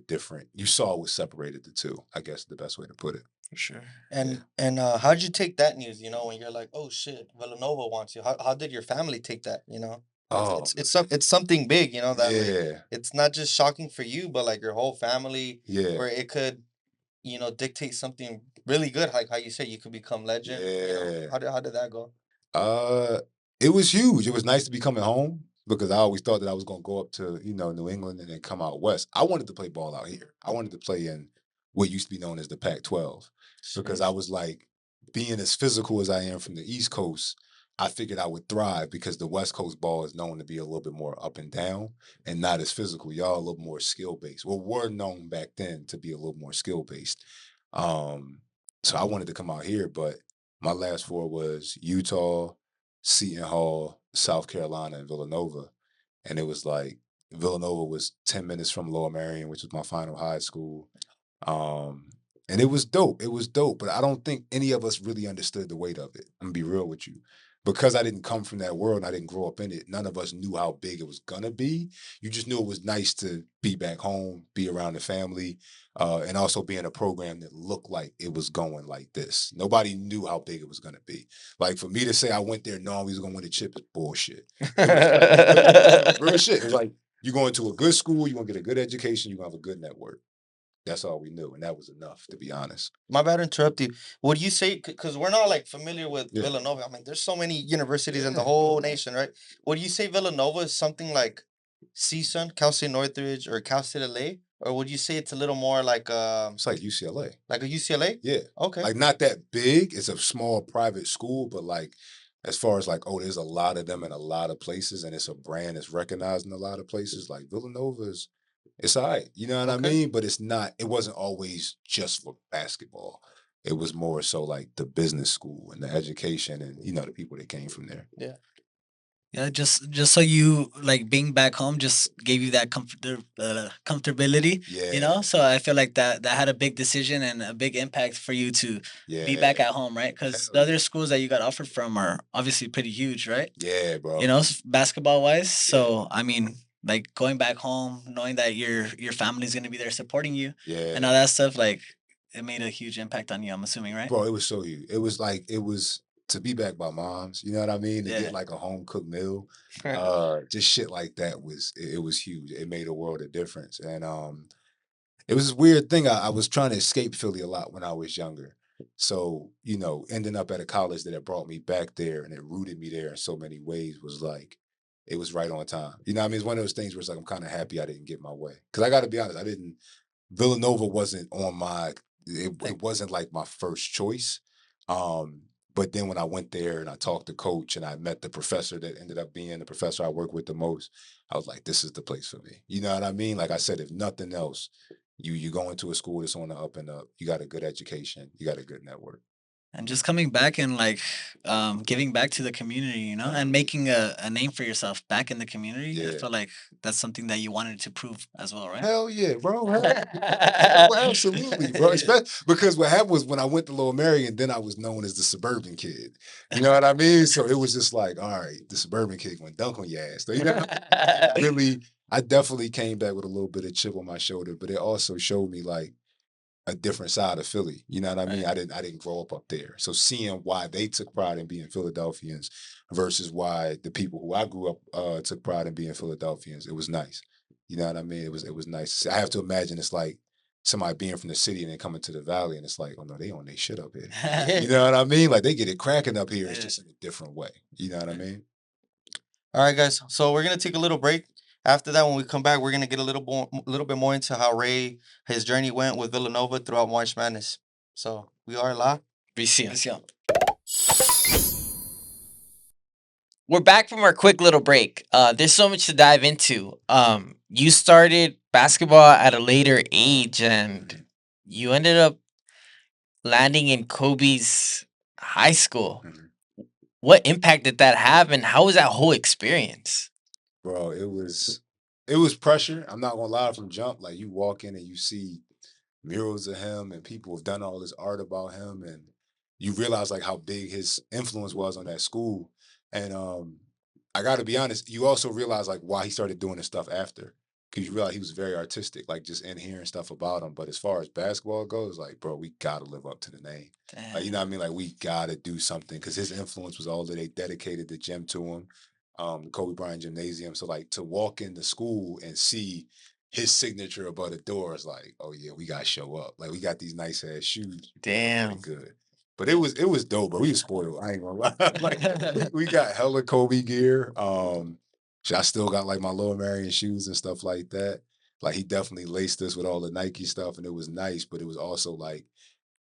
you saw what separated the two, I guess the best way to put it. For sure. And how'd you take that news? When you're like, oh shit, Villanova wants you. How did your family take that? Oh, It's something big. That like, yeah. it's not just shocking for you, but like your whole family. Yeah. Where it could, dictate something really good, like how you said you could become legend. Yeah. How did that go? It was huge. It was nice to be coming home because I always thought that I was going to go up to, New England and then come out west. I wanted to play ball out here. I wanted to play in what used to be known as the Pac-12 because I was like, being as physical as I am from the East Coast, I figured I would thrive because the West Coast ball is known to be a little bit more up and down and not as physical. Y'all a little more skill-based. Well, were known back then to be a little more skill-based. So I wanted to come out here, but my last four was Utah, Seton Hall, South Carolina, and Villanova. And it was like Villanova was 10 minutes from Lower Merion, which was my final high school. And it was dope. It was dope. But I don't think any of us really understood the weight of it. I'm gonna be real with you. Because I didn't come from that world and I didn't grow up in it, none of us knew how big it was gonna be. You just knew it was nice to be back home, be around the family, and also be in a program that looked like it was going like this. Nobody knew how big it was gonna be. Like for me to say I went there knowing we was gonna win the chip is bullshit. Real shit. It's like you're going to a good school, you're gonna get a good education, you're gonna have a good network. That's all we knew, and that was enough, to be honest. My bad to interrupt you. Would you say, because we're not like familiar with Yeah. Villanova? I mean, there's so many universities in the whole nation, right? Would you say Villanova is something like CSUN, Cal State Northridge, or Cal State LA? or would you say it's a little more like It's like UCLA. like a UCLA? Yeah. Okay. Like not that big. It's a small private school, but like as far as like, oh, there's a lot of them in a lot of places, and it's a brand that's recognized in a lot of places. Like Villanova's, it's all right. You know what I Okay. mean? But it's not, it wasn't always just for basketball. It was more so like the business school and the education and the people that came from there. Yeah, just so you like being back home just gave you that comfortability, Yeah. So I feel like that had a big decision and a big impact for you to be back Yeah. at home, right? Because Hell the other yeah. schools that you got offered from are obviously pretty huge, right? Yeah, bro. Basketball wise. Yeah. So I mean, like going back home, knowing that your family's gonna be there supporting you and all Yeah. that stuff, like it made a huge impact on you. I'm assuming, right? Bro, it was so huge. It was like, it was to be back by moms, you know what I mean? To Yeah. get like a home cooked meal. Just shit like that it was huge. It made a world of difference. And it was this weird thing. I was trying to escape Philly a lot when I was younger. So, ending up at a college that had brought me back there and it rooted me there in so many ways was like, it was right on time. You know what I mean? It's one of those things where it's like, I'm kind of happy I didn't get my way. Cause I got to be honest, Villanova wasn't on it wasn't like my first choice. But then when I went there and I talked to coach and I met the professor that ended up being the professor I work with the most, I was like, this is the place for me. You know what I mean? Like I said, if nothing else, you go into a school that's on the up and up, you got a good education, you got a good network. And just coming back and like giving back to the community, and making a name for yourself back in the community. I Yeah. feel like that's something that you wanted to prove as well, right? Hell yeah, bro. Hell, absolutely, bro. Especially because what happened was when I went to Lower Merion, then I was known as the suburban kid. You know what I mean? So it was just like, all right, the suburban kid went dunk on your ass. So, really, I definitely came back with a little bit of chip on my shoulder, but it also showed me like a different side of Philly. You know what I mean? Right. I didn't grow up there. So seeing why they took pride in being Philadelphians versus why the people who I grew up took pride in being Philadelphians, it was nice. You know what I mean? It was nice. I have to imagine it's like somebody being from the city and then coming to the valley and it's like, oh no, they on their shit up here. You know what I mean? Like they get it cracking up here. It's Yeah. just in a different way. You know what I mean? All right, guys. So we're gonna take a little break. After that, when we come back, we're gonna get a little bit more into how Ray his journey went with Villanova throughout March Madness. So we are live. Vísion. We're back from our quick little break. There's so much to dive into. You started basketball at a later age, and you ended up landing in Kobe's high school. Mhm. What impact did that have, and how was that whole experience? Bro, it was pressure. I'm not gonna lie from jump. Like you walk in and you see murals of him and people have done all this art about him and you realize like how big his influence was on that school. And I gotta be honest, you also realize like why he started doing this stuff after. Cause you realize he was very artistic, like just in hearing stuff about him. But as far as basketball goes, like, bro, we gotta live up to the name. Like, you know what I mean? Like we gotta do something because his influence was all that they dedicated the gym to him, the Kobe Bryant Gymnasium. So like to walk into school and see his signature above the door is like, oh yeah, we gotta show up. Like we got these nice ass shoes. Damn. Good. But it was dope, bro. We was spoiled. I ain't gonna lie. Like we got hella Kobe gear. I still got like my Lower Merion shoes and stuff like that. Like he definitely laced us with all the Nike stuff, and it was nice. But it was also like,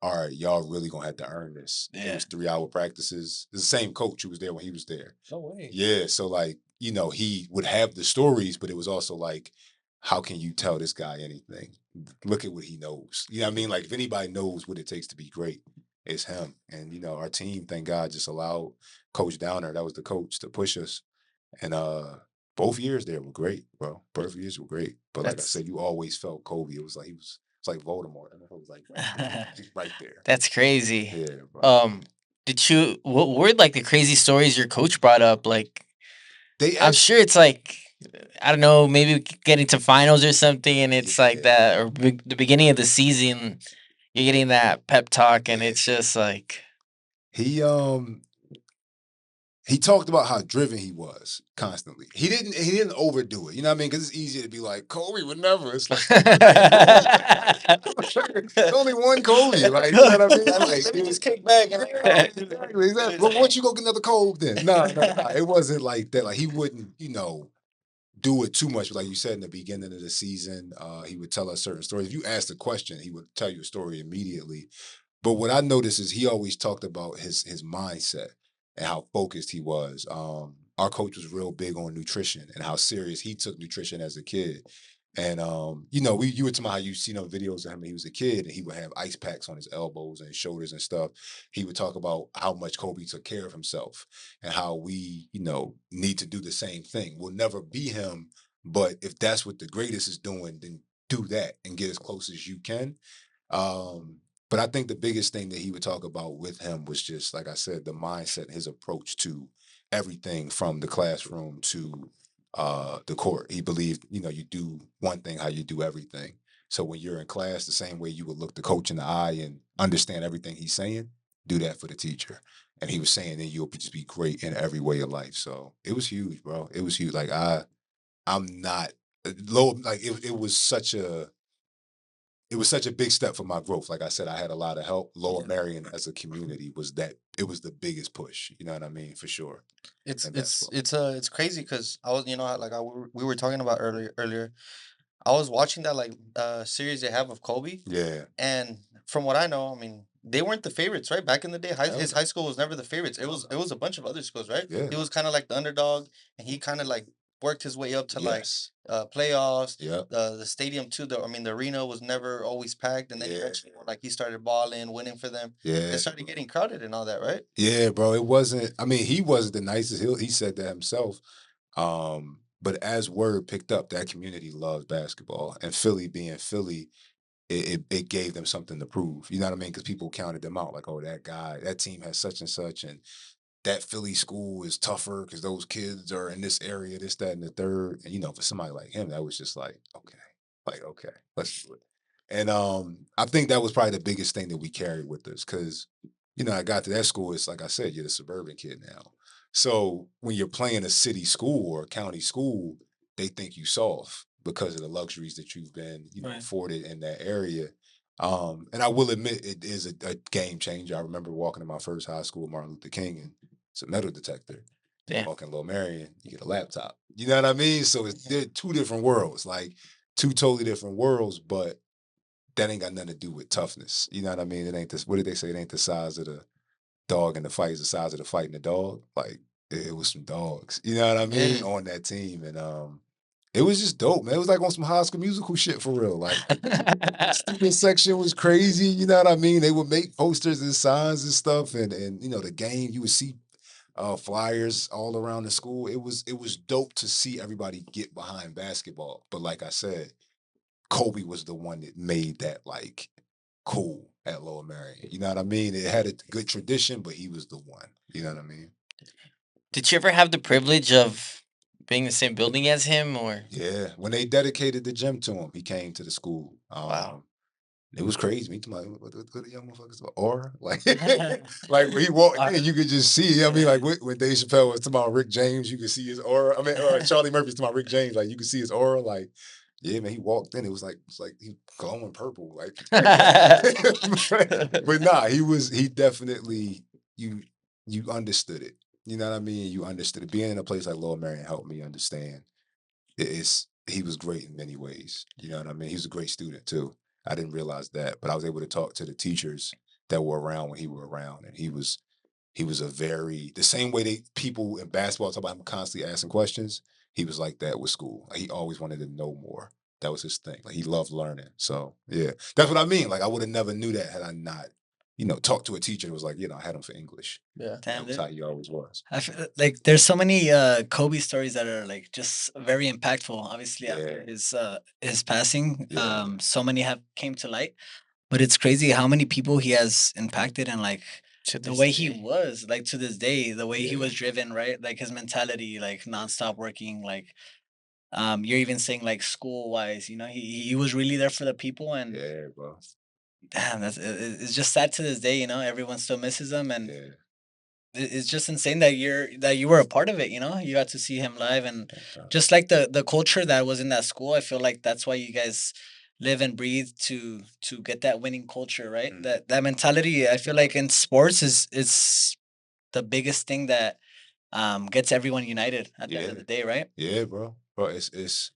all right, y'all really gonna have to earn this. It Yeah. was 3-hour practices. It's the same coach who was there when he was there. No way. Yeah, so like, he would have the stories, but it was also like, how can you tell this guy anything? Look at what he knows. You know what I mean? Like if anybody knows what it takes to be great, it's him. And our team, thank God, just allowed Coach Downer, that was the coach, to push us. And both years there were great, bro. Both years were great. But like I That's- said, you always felt Kobe. It was like it's like Voldemort. And it was like right there. That's crazy. Yeah, bro. What were like the crazy stories your coach brought up? Like, They I'm sure it's like, I don't know, maybe getting to finals or something, and it's like that, or the beginning of the season, you're getting that pep talk, and it's just like, he talked about how driven he was constantly. He didn't overdo it. You know what I mean? Because it's easy to be like, Kobe would never. It's like there's only one Kobe. Like, you know what I mean? Like, Let me just kick back and exactly. Well, why don't you go get another Kobe then? No. It wasn't like that. Like he wouldn't, do it too much. Like you said in the beginning of the season, he would tell us certain stories. If you asked a question, he would tell you a story immediately. But what I noticed is he always talked about his mindset and how focused he was. Our coach was real big on nutrition and how serious he took nutrition as a kid. And you were talking about how you seen videos of him when he was a kid, and he would have ice packs on his elbows and shoulders and stuff. He would talk about how much Kobe took care of himself and how we, need to do the same thing. We'll never be him, but if that's what the greatest is doing, then do that and get as close as you can. Um, but I think the biggest thing that he would talk about with him was just, like I said, the mindset, his approach to everything from the classroom to the court. He believed, you do one thing how you do everything. So when you're in class, the same way you would look the coach in the eye and understand everything he's saying, do that for the teacher. And he was saying that you'll just be great in every way of life. So it was huge, bro. It was huge. Like I'm not low. Like it was such a big step for my growth. Like I said, I had a lot of help. Lower Merion as a community it was the biggest push. You know what I mean? For sure. It's crazy because I was we were talking about earlier. I was watching that series they have of Kobe, Yeah. and from what I know, I mean they weren't the favorites, right? Back in the day, his high school was never the favorites. It was a bunch of other schools, right? Yeah. He was kind of like the underdog, and he kind of worked his way up to Yes. playoffs. Yeah. The stadium too. The arena was never always packed, and then eventually he started balling, winning for them. Yeah. It started getting crowded and all that, right? Yeah, bro. It wasn't. I mean, he wasn't the nicest. He said that himself. But as word picked up, that community loves basketball, and Philly being Philly, it gave them something to prove. You know what I mean? Because people counted them out, like, oh, that team has such and such, and that Philly school is tougher because those kids are in this area, this, that, and the third. And for somebody like him, that was just okay, let's do it. And I think that was probably the biggest thing that we carried with us because, I got to that school. It's like I said, you're the suburban kid now. So when you're playing a city school or a county school, they think you soft because of the luxuries that you've been, Right. afforded in that area. And I will admit it is a game changer. I remember walking to my first high school, Martin Luther King, and it's a metal detector. Yeah. Walking Low Marion, you get a laptop. You know what I mean? So they're two different worlds, like two totally different worlds, but that ain't got nothing to do with toughness. You know what I mean? It ain't this. What did they say? It ain't the size of the dog in the fight; it's the size of the fight in the dog. Like it was some dogs. You know what I mean? Yeah. On that team, and it was just dope, man. It was like on some High School Musical shit for real. Like student section was crazy. You know what I mean? They would make posters and signs and stuff, and the game you would see flyers all around the school. It was dope to see everybody get behind basketball. But like I said, Kobe was the one that made that cool at Lower Merion. You know what I mean? It had a good tradition, but he was the one. You know what I mean? Did you ever have the privilege of being in the same building as him, or? Yeah. When they dedicated the gym to him, he came to the school. Wow. It was crazy. Me, what the young motherfuckers about? Aura? Like when he walked in, you could just see. I mean, like when Dave Chappelle was talking about Rick James, you could see his aura. I mean, Charlie Murphy was talking about Rick James, like you could see his aura. Like, yeah, man, he walked in. It was like he glowing purple. Like, but nah, he definitely you understood it. You know what I mean? You understood it. Being in a place like Lower Merion helped me understand. He was great in many ways. You know what I mean? He was a great student too. I didn't realize that, but I was able to talk to the teachers that were around when he were around, and he was the same way people in basketball talk about him constantly asking questions. He was like that with school. Like, he always wanted to know more. That was his thing. Like he loved learning. So yeah, that's what I mean. Like I would have never knew that had I not, talked to a teacher that was like, I had him for English. Yeah. That was how he always was. I feel like there's so many Kobe stories that are just very impactful. Obviously, after his passing, Yeah. so many have came to light. But it's crazy how many people he has impacted, and To the this way he day. was, to this day, the way he Yeah. was driven, right? Like his mentality, nonstop working, you're even saying school wise, he was really there for the people, and Yeah, bro. damn, it's just sad to this day. Everyone still misses him, and Yeah. it's just insane that you were a part of it. You got to see him live, and just like the culture that was in that school. I feel like that's why you guys live and breathe to get that winning culture, right? Mhm. That mentality. I feel like in sports is the biggest thing that gets everyone united at the end of the day, right? Yeah, bro. Bro, it's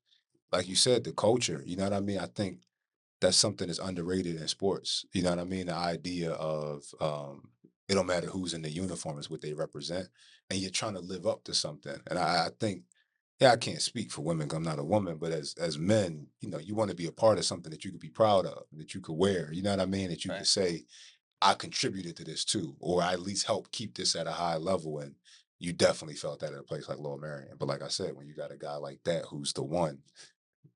like you said, the culture. You know what I mean? I think that's something that's underrated in sports. You know what I mean? The idea of it don't matter who's in the uniform is what they represent, and you're trying to live up to something. And I think, yeah, I can't speak for women 'cause I'm not a woman, but as men, you know, you want to be a part of something that you could be proud of, that you could wear. You know what I mean? That you could Right. say, I contributed to this too, or I at least helped keep this at a high level. And you definitely felt that at a place like Lower Merion. But like I said, when you got a guy like that who's the one,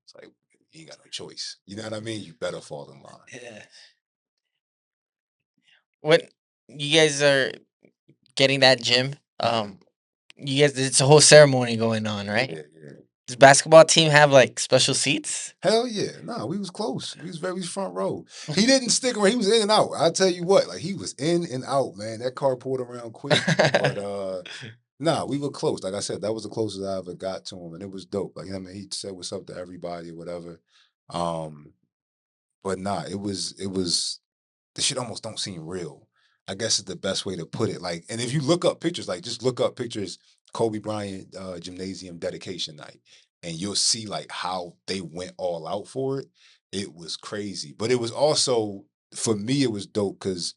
it's like you ain't got no choice. You know what I mean? You better fall in line. Yeah. When you guys are getting that gym, you guys, it's a whole ceremony going on, right? Yeah, yeah. Does basketball team have like special seats? Hell yeah. No, we was close. We was front row. He didn't stick around. He was in and out. I'll tell you what, like he was in and out, man. That car pulled around quick. But nah, we were close. Like I said, that was the closest I ever got to him. And it was dope. Like, you know what I mean? He said what's up to everybody or whatever. Um, but nah, it was the shit almost don't seem real. I guess is the best way to put it. Like, and if you look up pictures, like just look up pictures, Kobe Bryant gymnasium dedication night, and you'll see like how they went all out for it. It was crazy. But it was also for me, it was dope because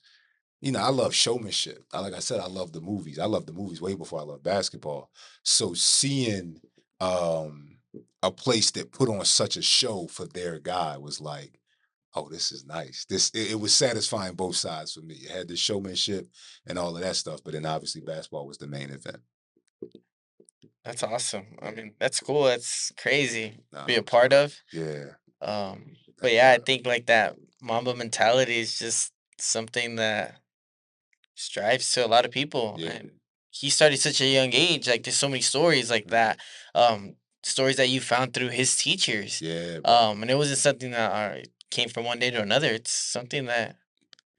you know, I love showmanship. Like I said, I love the movies. I love the movies way before I love basketball. So seeing um a place that put on such a show for their guy was like, oh, this is nice. It was satisfying both sides for me. It had the showmanship and all of that stuff, but then obviously basketball was the main event. That's awesome. I mean, that's cool. That's crazy to Nah, be no a part cap. of. Yeah. But Thank yeah, I God. think like that Mamba mentality is just something that strives to a lot of people. Yeah. And he started such a young age. Like there's so many stories like that. Stories that you found through his teachers. Yeah, bro. And it wasn't something that came from one day to another. It's something that,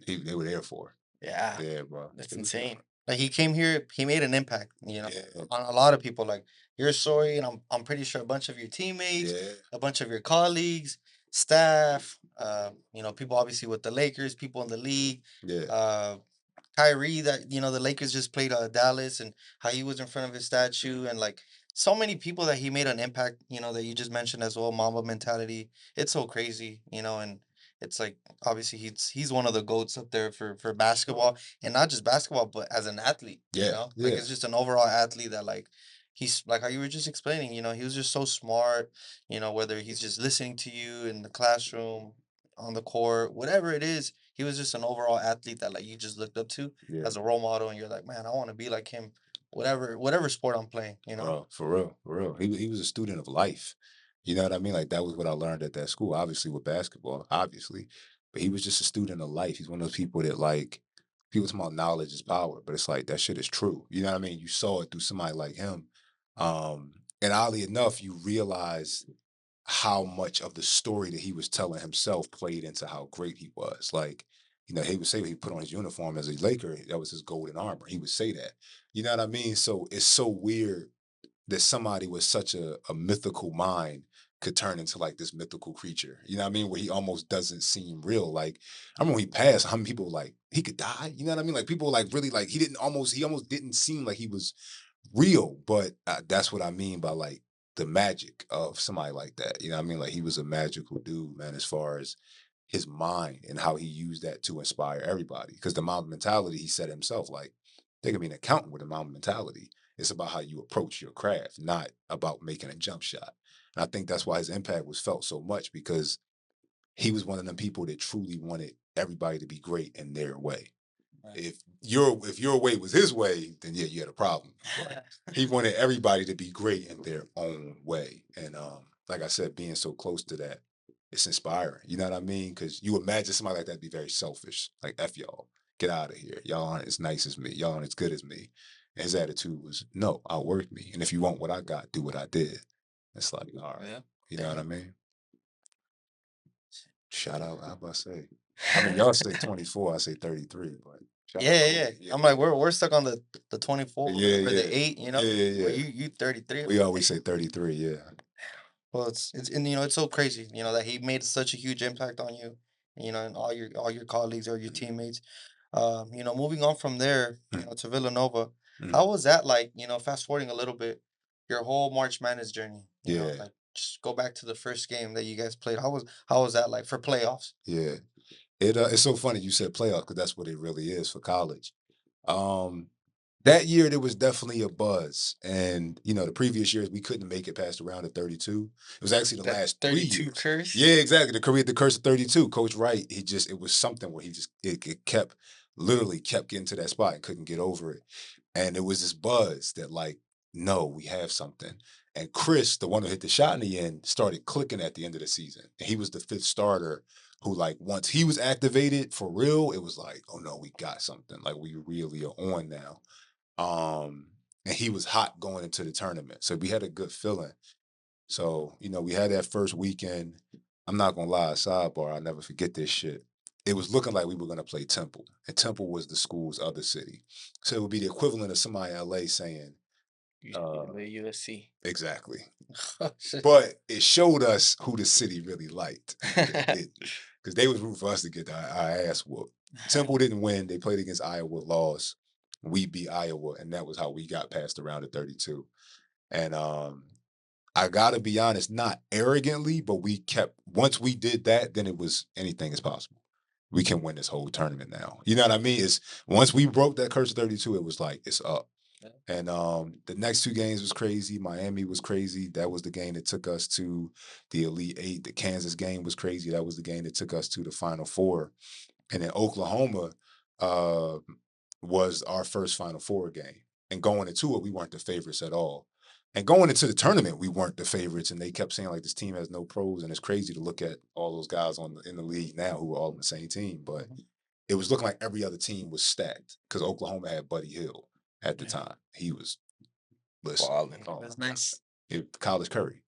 They were there for. yeah, Yeah, bro. that's They was there insane. for. Like he came here, he made an impact, Yeah. on a lot of people. Like your story, and I'm pretty sure a bunch of your teammates, Yeah. a bunch of your colleagues, staff, people obviously with the Lakers, people in the league, Yeah. uh, Kyrie, that the Lakers just played Dallas, and how he was in front of his statue, and like so many people that he made an impact, that you just mentioned as well. Mamba mentality, it's so crazy, and it's like obviously he's one of the goats up there for basketball, and not just basketball, but as an athlete, Yeah. like Yeah. it's just an overall athlete that like he's like how you were just explaining, he was just so smart, whether he's just listening to you in the classroom, on the court, whatever it is, he was just an overall athlete that like you just looked up to Yeah. as a role model, and you're like, man, I want to be like him, whatever sport I'm playing. Bro, for real, for real. He was a student of life. You know what I mean? Like that was what I learned at that school. Obviously with basketball, obviously, but he was just a student of life. He's one of those people that like people talk about knowledge is power, but it's like that shit is true. You know what I mean? You saw it through somebody like him, and oddly enough, you realize how much of the story that he was telling himself played into how great he was. Like, you know, he would say when he put on his uniform as a Laker, that was his golden armor. He would say that. You know what I mean? So it's so weird that somebody with such a mythical mind could turn into like this mythical creature. You know what I mean? Where he almost doesn't seem real. Like I remember when he passed, how many people were like he could die? You know what I mean? Like people were like really like he almost didn't seem like he was real. But that's what I mean by like the magic of somebody like that. You know what I mean? Like he was a magical dude, man, as far as his mind and how he used that to inspire everybody. Because the Mamba mentality, he said himself, like, they could be an accountant with a Mamba mentality. It's about how you approach your craft, not about making a jump shot. And I think that's why his impact was felt so much because he was one of them people that truly wanted everybody to be great in their way. Right. If your way was his way, then yeah, you had a problem. But he wanted everybody to be great in their own way. And like I said, being so close to that, it's inspiring. You know what I mean? Because you imagine somebody like that be very selfish. Like F y'all. Get out of here. Y'all aren't as nice as me. Y'all aren't as good as me. And his attitude was, no, outwork me. And if you want what I got, do what I did. It's like, all right. Yeah. You know what I mean? Shout out, how about I say? I mean, y'all say 24, I say 33, but shout out Yeah, yeah. Kobe. Yeah, I'm like, we're stuck on the 24 yeah, or yeah. the 8, Yeah, yeah, Well, yeah. you 33. We always say 33, yeah. Well, it's and it's so crazy, that he made such a huge impact on you, and all your colleagues or your teammates. Moving on from there, Mm, to Villanova. mm. How was that like? Fast forwarding a little bit. your whole March Madness journey. You know, Yeah. like just go back to the first game that you guys played. How was that like for playoffs? Yeah. It's so funny you said playoffs because that's what it really is for college. Um, that year there was definitely a buzz, and the previous years we couldn't make it past the round of 32. It was actually the That last 3 32 years. curse. Yeah, exactly. The curse of 32. Coach Wright, it was something where it kept literally kept getting to that spot and couldn't get over it. And it was this buzz that like, no, we have something. And Chris, the one who hit the shot in the end, started clicking at the end of the season. And he was the fifth starter who, like, once he was activated for real, it was like, oh no, we got something. Like we really are on now. And he was hot going into the tournament. So we had a good feeling. So, we had that first weekend. I'm not gonna lie, sidebar, I'll never forget this shit. It was looking like we were gonna play Temple, and Temple was the school's other city. So it would be the equivalent of somebody in LA saying, You should play USC. exactly. Oh, shit. But it showed us who the city really liked. Because they was rooting for us to get our ass whooped. Temple didn't win. They played against Iowa, lost. We beat Iowa, and that was how we got past the round of 32. And I gotta be honest, not arrogantly, but once we did that, then it was anything is possible. We can win this whole tournament now. You know what I mean? It's once we broke that curse of 32, it was like it's up. Yeah. And the next 2 games was crazy. Miami was crazy. That was the game that took us to the Elite Eight. The Kansas game was crazy. That was the game that took us to the Final Four. And then Oklahoma was our first Final Four game. And going into it, we weren't the favorites at all. And going into the tournament, we weren't the favorites. And they kept saying, like, this team has no pros. And it's crazy to look at all those guys in the league now who are all on the same team. But it was looking like every other team was stacked because Oklahoma had Buddy Hill at the time. He was, listen, Ballin'. oh That's my nice. God. College Curry.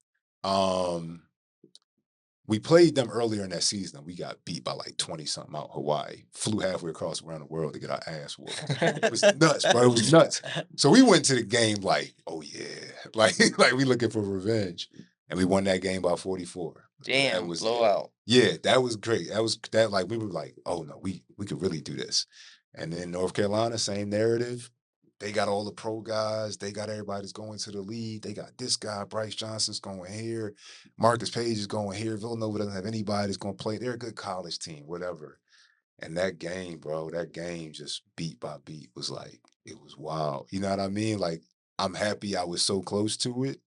We played them earlier in that season. We got beat by like 20 something out Hawaii. Flew halfway across around the world to get our ass whooped. It was nuts, bro. It was nuts. So we went to the game like, oh yeah, like we looking for revenge, and we won that game by 44. Damn, that was blowout. Yeah, that was great. That like we were like, oh no, we could really do this. And then North Carolina, same narrative. They got all the pro guys. They got everybody that's going to the league. They got this guy, Bryce Johnson's going here. Marcus Page is going here. Villanova doesn't have anybody that's going to play. They're a good college team, whatever. And that game, bro, just beat by beat was like, it was wild. You know what I mean? Like, I'm happy I was so close to it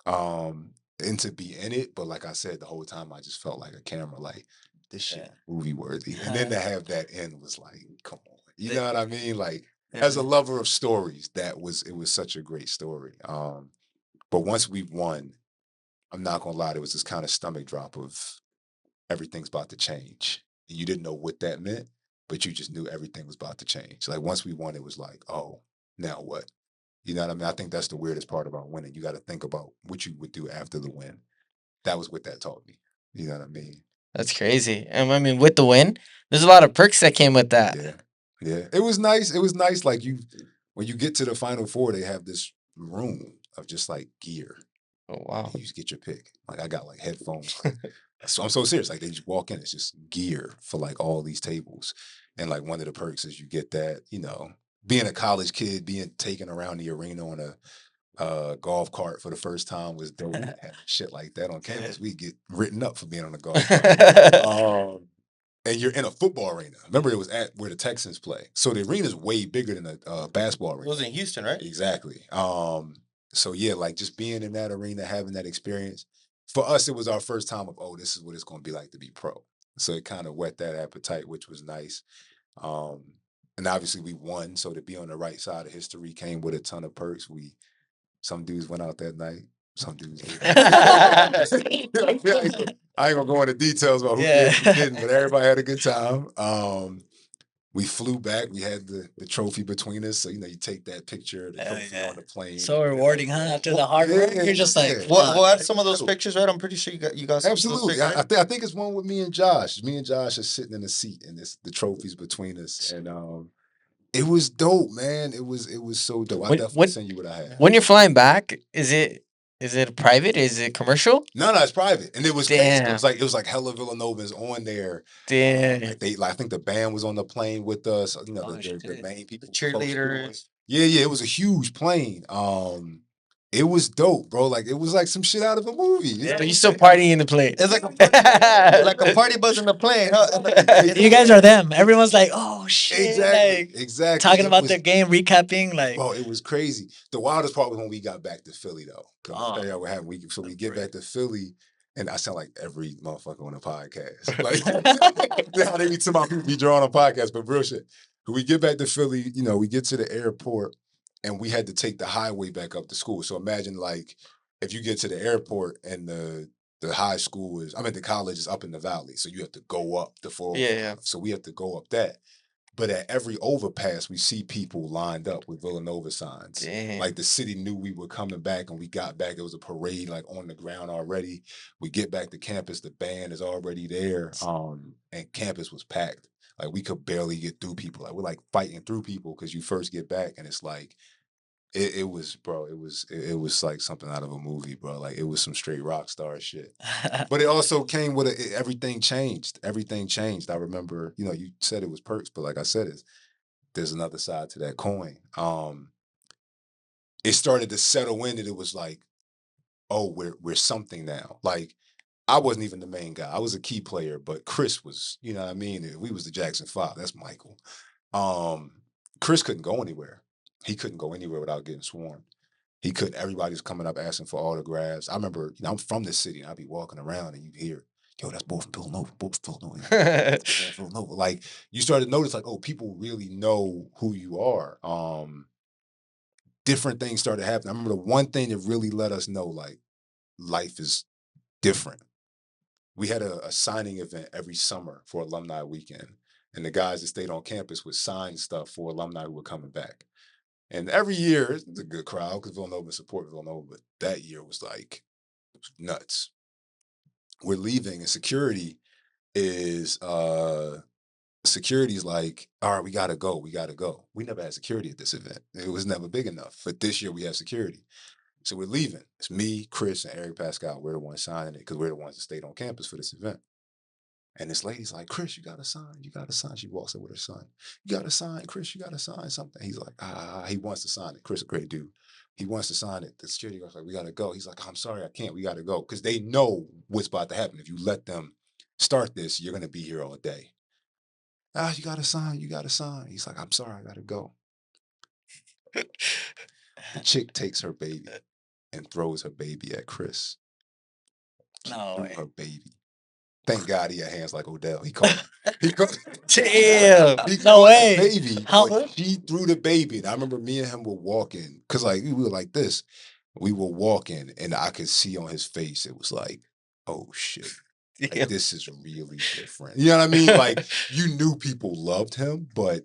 and to be in it. But like I said, the whole time I just felt like a camera, like, this shit movie worthy. And then to have that end was like, come on. You know what I mean? Like, as a lover of stories, it was such a great story. But once we won, I'm not gonna lie, there was this kind of stomach drop of everything's about to change. And you didn't know what that meant, but you just knew everything was about to change. Like once we won, it was like, oh, now what? You know what I mean? I think that's the weirdest part about winning. You got to think about what you would do after the win. That was what that taught me. You know what I mean? That's crazy. I mean, with the win, there's a lot of perks that came with that. Yeah. Yeah. It was nice. It was nice. Like when you get to the Final Four, they have this room of just like gear. Oh wow. You just get your pick. Like I got like headphones. So I'm so serious. Like they just walk in, it's just gear for like all these tables. And like one of the perks is you get that, being a college kid, being taken around the arena on a golf cart for the first time was dope. Having shit like that on campus. We get written up for being on a golf cart. And you're in a football arena. Remember, it was at where the Texans play. So the arena is way bigger than a basketball arena. It was in Houston, right? Exactly. So yeah, like just being in that arena, having that experience. For us, it was our first time of, oh, this is what it's going to be like to be pro. So it kind of whet that appetite, which was nice. And obviously we won. So to be on the right side of history came with a ton of perks. Some dudes went out that night. Some dudes didn't. I ain't gonna go into details about who did, who didn't, but everybody had a good time. We flew back. We had the trophy between us, so you take that picture, the trophy on the plane. So rewarding, huh? After the hard work, you're just like, we'll add some of those pictures, right? I'm pretty sure you got some Absolutely. Of those I think it's one with me and Josh. Me and Josh are sitting in the seat, and the trophies between us, and it was dope, man. It was so dope. I definitely send you what I had. When you're flying back, is it private? Is it commercial? No, it's private, and it was Damn. crazy. It was like hella Villanovas on there. Damn. I think the band was on the plane with us. The main people, cheerleaders. Yeah, it was a huge plane. It was dope, bro. Like it was like some shit out of a movie. So you still partying in the plane. It's like a party bus in the plane, huh? You guys are them. Everyone's like, oh shit, Exactly. like Exactly. talking It about was- their game, recapping, like. Bro, it was crazy. The wildest part was when we got back to Philly, though. 'Cause I'll Oh. tell y'all what happened. So we get back to Philly, and I sound like every motherfucker on the podcast. Like, how they be talking about people be drawing on podcasts, but real shit. When we get back to Philly, you know, we get to the airport, and we had to take the highway back up to school. So imagine, like, if you get to the airport and the high school is, I mean, the college is up in the valley, so you have to go up the 405. Yeah. So we have to go up that. But at every overpass, we see people lined up with Villanova signs. Damn. Like the city knew we were coming back, and we got back. It was a parade, like on the ground already. We get back to campus, the band is already there, and campus was packed. Like we could barely get through people. Like we're like fighting through people because you first get back, and it's like it was, bro. It was like something out of a movie, bro. Like it was some straight rock star shit. But it also came with everything changed. Everything changed. I remember, you know, you said it was perks, but like I said, there's another side to that coin. It started to settle in that it was like, oh, we're something now. Like I wasn't even the main guy. I was a key player, but Chris was, you know what I mean? We was the Jackson Five. That's Michael. Chris couldn't go anywhere. He couldn't go anywhere without getting swarmed. He couldn't. Everybody was coming up asking for autographs. I remember, you know, I'm from this city, and I'd be walking around, and you hear, yo, that's both from Villanova, both from Villanova, both from Villanova. Like you started to notice, like, oh, people really know who you are. Different things started happening. I remember the one thing that really let us know, like, life is different. We had a signing event every summer for alumni weekend, and the guys that stayed on campus would sign stuff for alumni who were coming back. And every year, it's a good crowd because Villanova support Villanova, but that year was like nuts. We're leaving, and security's like, all right, we gotta go. We never had security at this event. It was never big enough. But this year we have security. So we're leaving. It's me, Chris, and Eric Pascal. We're the ones signing it because we're the ones that stayed on campus for this event. And this lady's like, Chris, you gotta sign. You gotta sign. She walks up with her son. You gotta sign, Chris. You gotta sign something. He's like, he wants to sign it. Chris, a great dude. He wants to sign it. The security guard's like, we gotta go. He's like, I'm sorry, I can't. We gotta go. Because they know what's about to happen. If you let them start this, you're gonna be here all day. You gotta sign. You gotta sign. He's like, I'm sorry, I gotta go. The chick takes her baby and throws her baby at Chris. No Threw way. her baby. Thank God he had hands like Odell. He caught. He caught. Damn. He No caught way. the baby. How- But she threw the baby. And I remember me and him were walking because like we were like this. We were walking, and I could see on his face it was like, oh shit. Like, Damn. this is really different. You know what I mean? Like you knew people loved him, but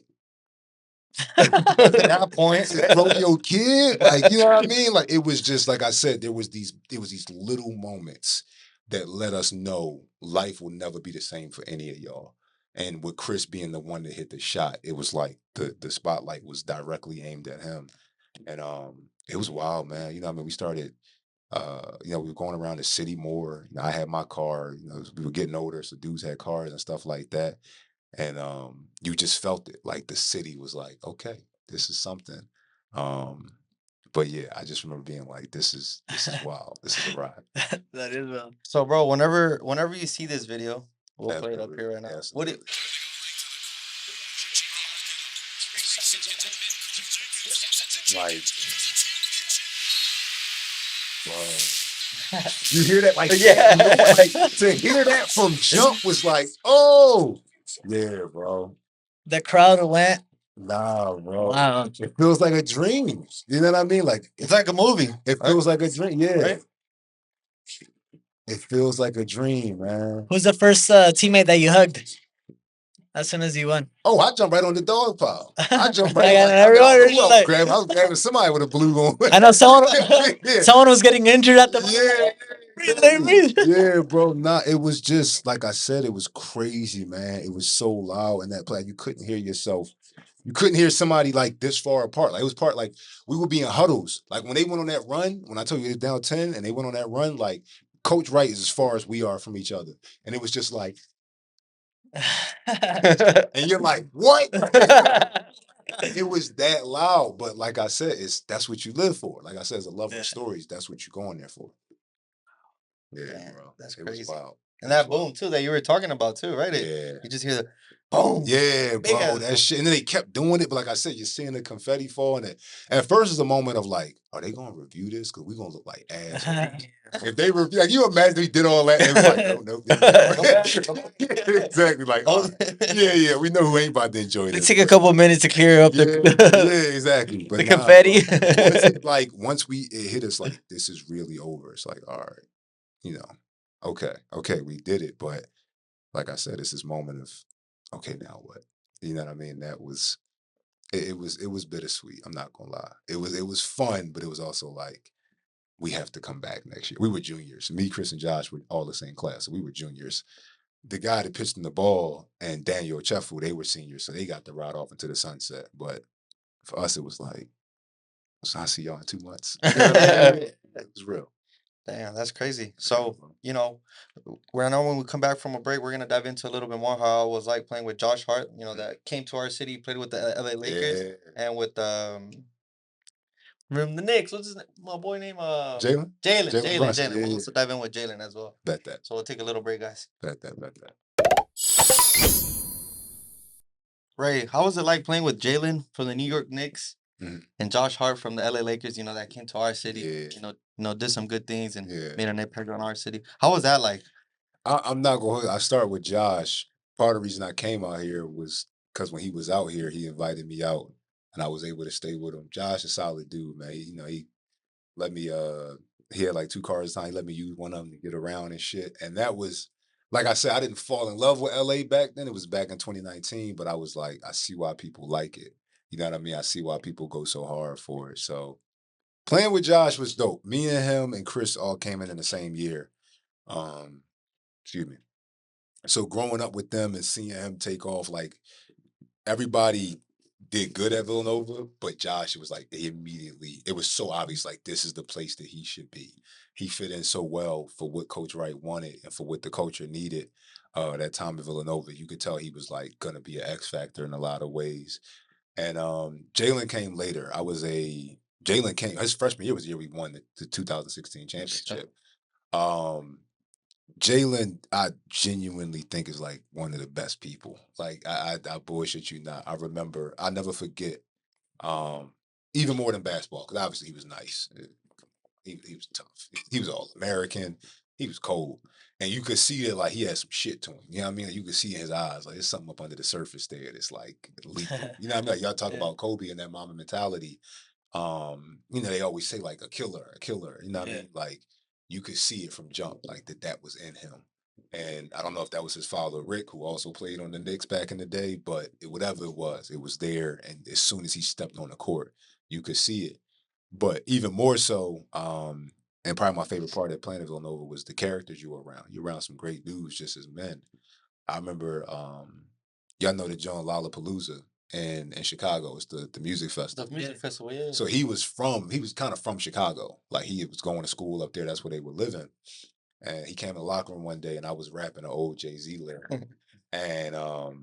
At that point, throw your kid, like you know what I mean? Like it was just like I said, there was these little moments that let us know life will never be the same for any of y'all. And with Chris being the one that hit the shot, it was like the spotlight was directly aimed at him. And it was wild, man. You know what I mean? We started you know, we were going around the city more. You know, I had my car, you know, we were getting older, so dudes had cars and stuff like that. And you just felt it. Like the city was like, okay, this is something. But yeah, I just remember being like, this is wild. This is a ride. That is well. so bro, whenever you see this video, we'll play it up here right now. What do you, Like, you hear that? Like, Yeah. you know, like to hear that from jump was like, oh, yeah, bro. The crowd went. Nah, bro. Wow. It feels like a dream. You know what I mean? Like, it's like a movie. it feels like a dream. Yeah. Right? It feels like a dream, man. Who's the first teammate that you hugged as soon as you won? Oh, I jumped right on the dog pile. I jumped Like, right on everyone was who else like- grabbed? I was grabbing somebody with a blue on. I know someone. Yeah. Someone was getting injured at the. Yeah. Breathe, let me breathe. Yeah, bro. Nah, it was just like I said, it was crazy, man. It was so loud in that play. You couldn't hear yourself. You couldn't hear somebody like this far apart. Like it was part like we would be in huddles. Like when they went on that run, when I told you it was down 10 and they went on that run, like Coach Wright is as far as we are from each other. And it was just like And you're like, what? It was that loud. But like I said, that's what you live for. Like I said, as a lover of stories, that's what you're going there for. Yeah, Damn, bro. that's It was crazy. wild. And that boom too that you were talking about too, right? Yeah. You just hear the boom. Yeah, Big bro. ass That boom. shit. And then they kept doing it. But like I said, you're seeing the confetti fall. And at first, it's a moment of like, are they going to review this? Because we're going to look like assholes. If they review, like, you imagine we did all that. And it was like, no. Exactly. Like, all right. Yeah. We know who ain't about to enjoy It this. took a couple minutes to clear up Yeah, the exactly. But the nah, confetti. bro. Once it hit us like, this is really over. It's like, all right, you know, okay, we did it. But like I said, it's this moment of, okay, now what? You know what I mean? That was it was bittersweet. I'm not gonna lie. It was fun, but it was also like, we have to come back next year. We were juniors. Me, Chris, and Josh were all the same class. So we were juniors. The guy that pitched in the ball and Daniel Chefu, they were seniors, so they got to ride off into the sunset. But for us, it was like, so I'll see y'all in 2 months. You know what I mean? It was real. Damn, that's crazy. So, you know, I know when we come back from a break, we're gonna dive into a little bit more how it was like playing with Josh Hart, you know, that came to our city, played with the LA Lakers Yeah. and with remember the Knicks. What's his name? My boy name Jalen? Jalen Brunson, We'll yeah. also dive in with Jalen as well. Bet that. So we'll take a little break, guys. Bet that. Ray, how was it like playing with Jalen from the New York Knicks Mhm. and Josh Hart from the LA Lakers, you know, that came to our city, Yeah. you know, did some good things and Yeah. made an impact on our city. How was that like? I'm not going. I start with Josh. Part of the reason I came out here was because when he was out here, he invited me out, and I was able to stay with him. Josh, a solid dude, man. He let me. He had like 2 cars at the time. He let me use one of them to get around and shit. And that was, like I said, I didn't fall in love with LA back then. It was back in 2019, but I was like, I see why people like it. You know what I mean? I see why people go so hard for it. So playing with Josh was dope. Me and him and Chris all came in the same year. Um, excuse me. So growing up with them and seeing him take off, like, everybody did good at Villanova, but Josh, it was like it was so obvious, like, this is the place that he should be. He fit in so well for what Coach Wright wanted and for what the culture needed. That time at Villanova, you could tell he was like gonna be an X factor in a lot of ways. And Jalen came later. Jalen came his freshman year was the year we won the 2016 championship. Um, Jalen, I genuinely think is like one of the best people. Like, I bullshit you not. I remember, I never forget. Um, Even more than basketball, because obviously he was nice. He was tough. He was all American. He was cold, and you could see that, like, he had some shit to him. You know what I mean? Like, you could see in his eyes, like, there's something up under the surface there that's like lethal. You know what I mean? Like, y'all talk Yeah. about Kobe and that mama mentality. They always say like a killer. You know what I Yeah. mean? Like, you could see it from jump, like that was in him. And I don't know if that was his father, Rick, who also played on the Knicks back in the day, but whatever it was there. And as soon as he stepped on the court, you could see it. But even more so, and probably my favorite part of playing at Villanova was the characters you were around. You're around some great dudes just as men. I remember, y'all know the John Lollapalooza in Chicago. It's the music festival. The music festival, yeah. So he was kind of from Chicago. Like, he was going to school up there. That's where they were living. And he came in the locker room one day and I was rapping an old Jay-Z lyric. And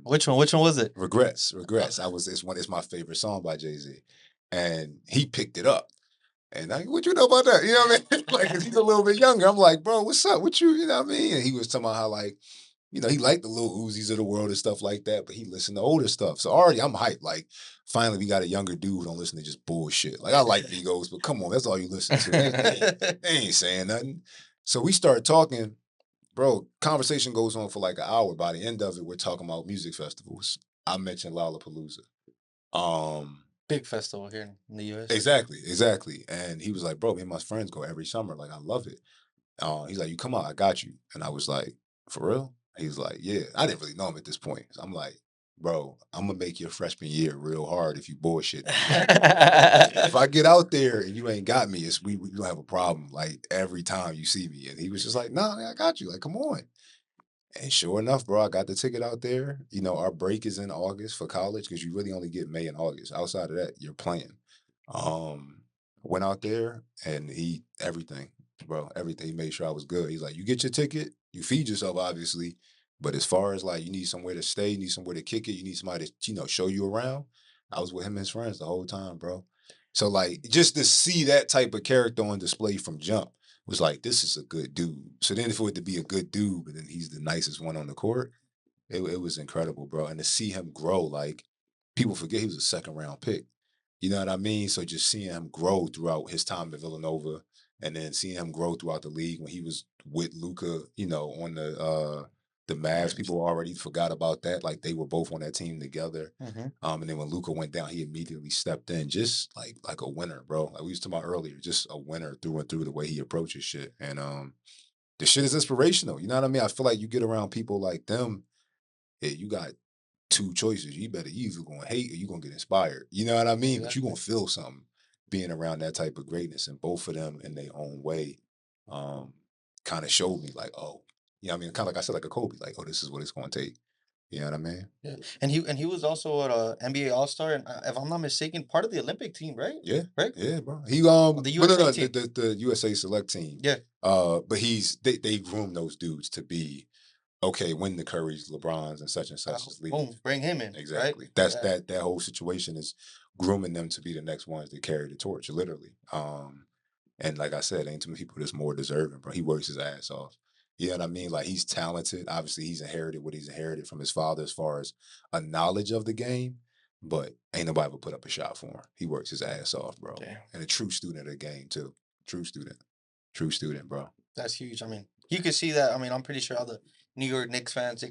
Which one was it? Regrets. It's my favorite song by Jay-Z. And he picked it up. And what you know about that? You know what I mean? Like, 'cause he's a little bit younger. I'm like, bro, what's up? You know what I mean? And he was talking about how, like, he liked the little Uzis of the world and stuff like that, but he listened to older stuff. So already I'm hyped. Like, finally we got a younger dude who don't listen to just bullshit. Like, I like Migos, but come on, that's all you listen to. They ain't saying nothing. So we start talking, bro. Conversation goes on for like an hour. By the end of it, we're talking about music festivals. I mentioned Lollapalooza. Big festival here in the US. Exactly. And he was like, bro, me and my friends go every summer. Like, I love it. He's like, you come out, I got you. And I was like, for real? He's like, yeah. I didn't really know him at this point. So I'm like, bro, I'm gonna make your freshman year real hard if you bullshit. If I get out there and you ain't got me, we gonna have a problem like every time you see me. And he was just like, nah, man, I got you. Like, come on. And sure enough, bro, I got the ticket out there. Our break is in August for college because you really only get May and August. Outside of that, you're playing. Went out there and everything, bro, everything. He made sure I was good. He's like, you get your ticket, you feed yourself, obviously, But as far as like you need somewhere to stay, you need somewhere to kick it, you need somebody to show you around. I was with him and his friends the whole time, bro. So like just to see that type of character on display from jump was like, this is a good dude. So then for it to be a good dude, but then he's the nicest one on the court, it was incredible, bro. And to see him grow, like people forget he was a second round pick. You know what I mean? So just seeing him grow throughout his time at Villanova, and then seeing him grow throughout the league when he was with Luca, on the Mavs, people already forgot about that. Like they were both on that team together. And then when Luca went down, he immediately stepped in, just like a winner, bro. Like we was talking about earlier, just a winner through and through the way he approaches shit. And the shit is inspirational. You know what I mean? I feel like you get around people like them, you got two choices. You either gonna hate or you gonna get inspired. You know what I mean? But you gonna feel something being around that type of greatness. And both of them in their own way kind of showed me like, oh, I mean, kind of like I said, like a Kobe, like, oh, this is what it's gonna take. You know what I mean? Yeah, and he was also an NBA All Star, and if I'm not mistaken, part of the Olympic team, right? Yeah, Right. yeah, bro. He The no, USA no, team. the USA select team. Yeah. But they groom those dudes to be okay when the Currys, LeBrons, and such is leaving. Boom, bring him in. Exactly. Right? That's Yeah. that whole situation is grooming them to be the next ones that carry the torch, literally. And like I said, ain't too many people that's more deserving, bro. He works his ass off. You know what I mean? Like he's talented. Obviously, he's inherited what he's inherited from his father as far as a knowledge of the game. But ain't nobody ever put up a shot for him. He works his ass off, bro. Damn. And a true student of the game too. True student, bro. That's huge. I mean, you could see that. I mean, I'm pretty sure all the New York Knicks fans,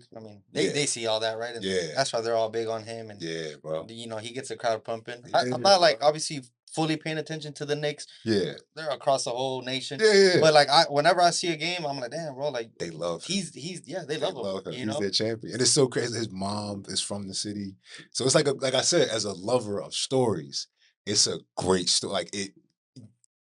they see all that, right? And Yeah. that's why they're all big on him. And Yeah, bro. he gets the crowd pumping. Yeah, I'm not like obviously fully paying attention to the Knicks. Yeah. They're across the whole nation. Yeah. But like whenever I see a game, I'm like, damn, bro, like They love him. they love him. He's their champion. And it's so crazy. His mom is from the city. So it's like I said, as a lover of stories, it's a great story. Like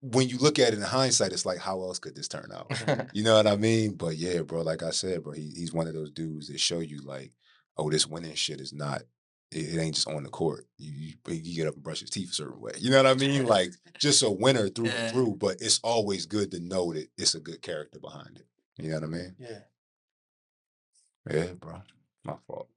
when you look at it in hindsight, it's like, how else could this turn out? You know what I mean? But yeah, bro, like I said, bro, he's one of those dudes that show you like, oh, this winning shit is not, it ain't just on the court. You get up and brush your teeth a certain way. You know what I mean? Like just a winner through and through, but it's always good to know that it's a good character behind it. You know what I mean? Yeah. Yeah, bro. My fault.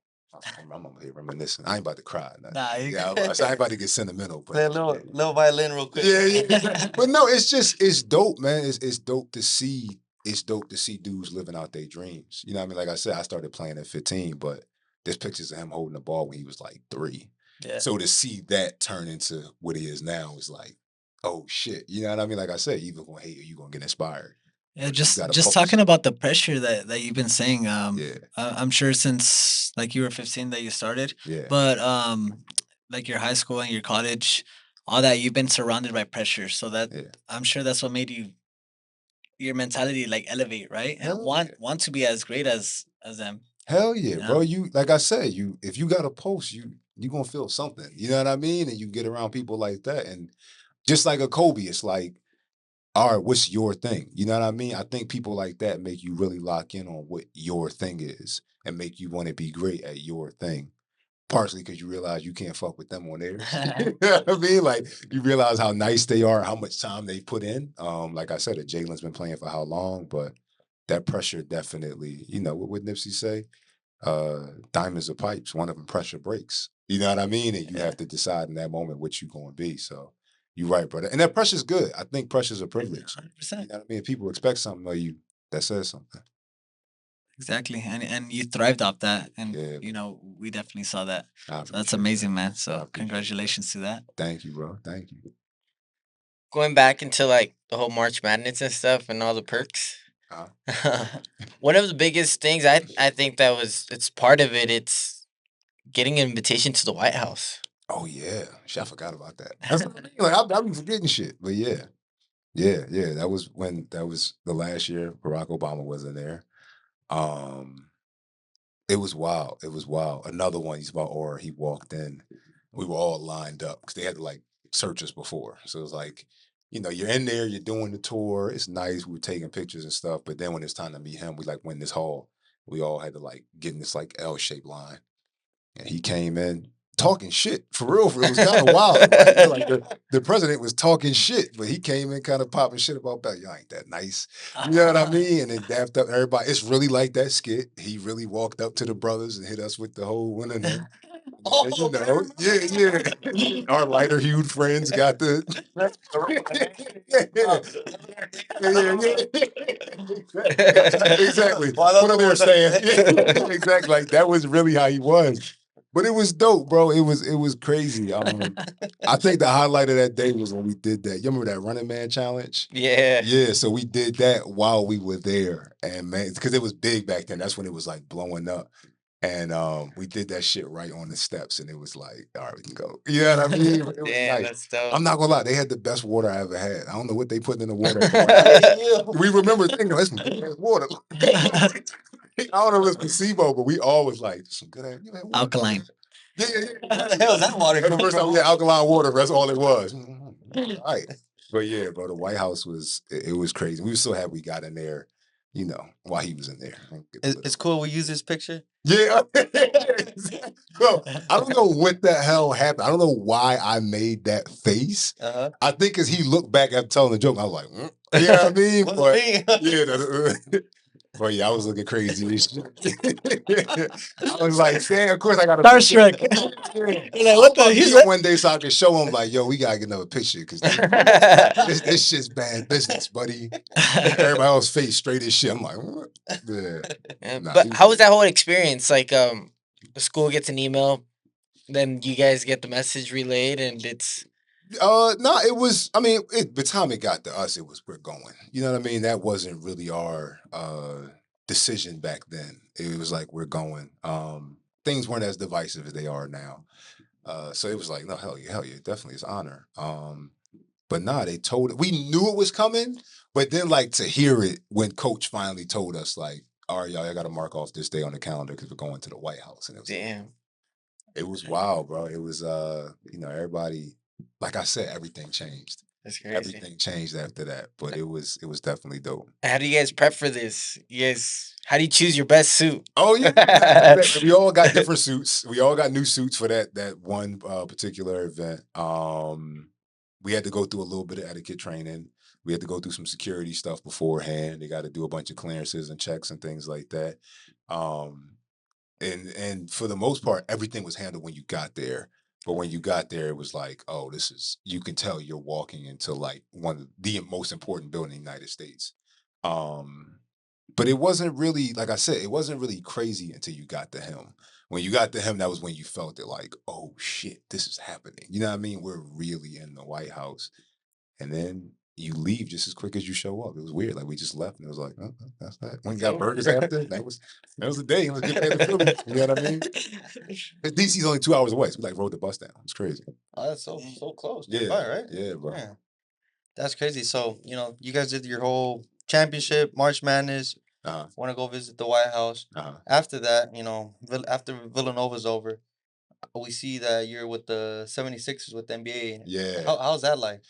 I'm over here reminiscing. I ain't about to cry. Nah, I ain't about to get sentimental. But Play a little violin real quick. yeah. But no, it's dope, man. It's dope to see. It's dope to see dudes living out their dreams. You know what I mean? Like I said, I started playing at 15, but there's pictures of him holding the ball when he was like 3. Yeah. So to see that turn into what he is now is like, oh shit. You know what I mean? Like I said, you either gonna hate or you gonna get inspired. Yeah, But you gotta just focus. talking about the pressure that you've been saying. Yeah. I'm sure since like you were 15 that you started, Yeah. but like your high school and your college, all that you've been surrounded by pressure. So that Yeah. I'm sure that's what made your mentality like elevate, right? And Hell want to be as great as them. Hell yeah, Yeah. bro. You like I said, if you got a post, you gonna feel something. You know what I mean? And you get around people like that. And just like a Kobe, it's like, all right, what's your thing? You know what I mean? I think people like that make you really lock in on what your thing is and make you want to be great at your thing. Partially because you realize you can't fuck with them on theirs. You know what I mean? Like you realize how nice they are, how much time they put in. Like I said, Jalen's been playing for how long, but that pressure definitely, what would Nipsey say? Diamonds are pipes, one of them pressure breaks. You know what I mean? And you have to decide in that moment what you're going to be. So you're right, brother. And that pressure's good. I think pressure's a privilege. 100%. You know what I mean? If people expect something of you that says something. Exactly, and you thrived off that, and Yeah. we definitely saw that. I So that's appreciate amazing, that. man. I So appreciate congratulations to that. Thank you, bro. Thank you. Going back into like the whole March Madness and stuff and all the perks. One of the biggest things I think it's part of it. It's getting an invitation to the White House. Oh yeah, shit, I forgot about that. That's what I mean. Like I've been forgetting shit, but yeah. That was the last year Barack Obama was in there. It was wild. It was wild. Another one, he's about Aura. He walked in. We were all lined up because they had to like search us before. So it was like, you're in there, you're doing the tour. It's nice. We were taking pictures and stuff. But then when it's time to meet him, we like went in this hall. We all had to like get in this like L-shaped line. And he came in. talking shit for real. It was kind of wild. Like the president was talking shit, but he came in kind of popping shit about that. Y'all ain't that nice. You know what I mean? And then dapped up everybody. It's really like that skit. He really walked up to the brothers and hit us with the whole winner. Yeah. Our lighter hued friends got the exactly. Put him there, Stan. Exactly. Like that was really how he was. But it was dope, bro. It was crazy. I think the highlight of that day was when we did that. You remember that Running Man challenge? Yeah. Yeah, so we did that while we were there. And man, because it was big back then. That's when it was like blowing up. And we did that shit right on the steps, and it was like, all right, we can go. You know what I mean? It was Damn, nice. that's dope. I'm not gonna lie, they had the best water I ever had. I don't know what they put in the water. We remember thinking, that's some good ass water. I don't know if it's placebo, but we always like some good ass water. Alkaline. Yeah. Where the hell is that water That's the coming first time from? we had alkaline water. That's all it was. All right. But yeah, bro, the White House it was crazy. We were so happy we got in there, while he was in there. It's cool we use this picture. Yeah. Bro, I don't know what the hell happened. I don't know why I made that face. Uh-huh. I think because he looked back at telling the joke. I was like, you know what I mean? But yeah, I was looking crazy. I was like, Stan, of course I got a Starstruck. You're like, what the? He's one day so I can show him, like, yo, we gotta get another picture because this shit's bad business, buddy. Everybody else face straight as shit. I'm like, what? Yeah. But how was that whole experience? Like, the school gets an email, then you guys get the message relayed, and it's no, it was. I mean, by the time it got to us, it was we're going. You know what I mean? That wasn't really our decision back then. It was like we're going. Things weren't as divisive as they are now. So it was like, no, hell yeah, definitely it's honor. But nah, they told it. We knew it was coming, but then like to hear it when Coach finally told us, like, all right, y'all got to mark off this day on the calendar because we're going to the White House, and it was damn. It was wild, bro. It was everybody. Like I said, everything changed. That's crazy. Everything changed after that, but it was definitely dope. How do you guys prep for this? How do you choose your best suit? Oh yeah, we all got different suits. We all got new suits for that one particular event. We had to go through a little bit of etiquette training. We had to go through some security stuff beforehand. They got to do a bunch of clearances and checks and things like that. And for the most part, everything was handled when you got there. But when you got there, it was like, oh, you can tell you're walking into like one of the most important building in the United States. But it wasn't really, like I said, it wasn't really crazy until you got to him. When you got to him, that was when you felt it like, oh shit, this is happening. You know what I mean? We're really in the White House. And then you leave just as quick as you show up. It was weird. Like we just left and it was like, oh, that's that. When you got burgers after, that was the day. It was a good day to film it. You know what I mean? DC's only 2 hours away. So we like rode the bus down. It's crazy. Oh, that's so close. Yeah. All right. Yeah, bro. Yeah. That's crazy. So, you guys did your whole championship, March Madness. Want to go visit the White House. After that, after Villanova's over, we see that you're with the 76ers with the NBA. Yeah. How's that like?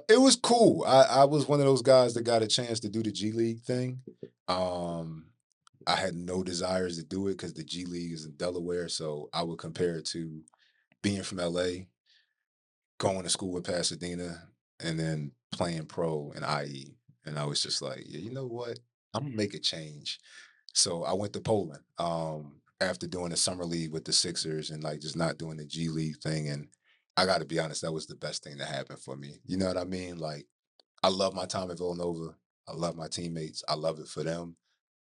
It was cool. I was one of those guys that got a chance to do the G League thing. I had no desires to do it because the G League is in Delaware, so I would compare it to being from LA, going to school in Pasadena, and then playing pro in IE. And I was just like, yeah, you know what? I'm gonna make a change. So I went to Poland after doing the summer league with the Sixers and like just not doing the G League thing. And I got to be honest, that was the best thing that happened for me. You know what I mean? Like, I love my time at Villanova. I love my teammates. I love it for them.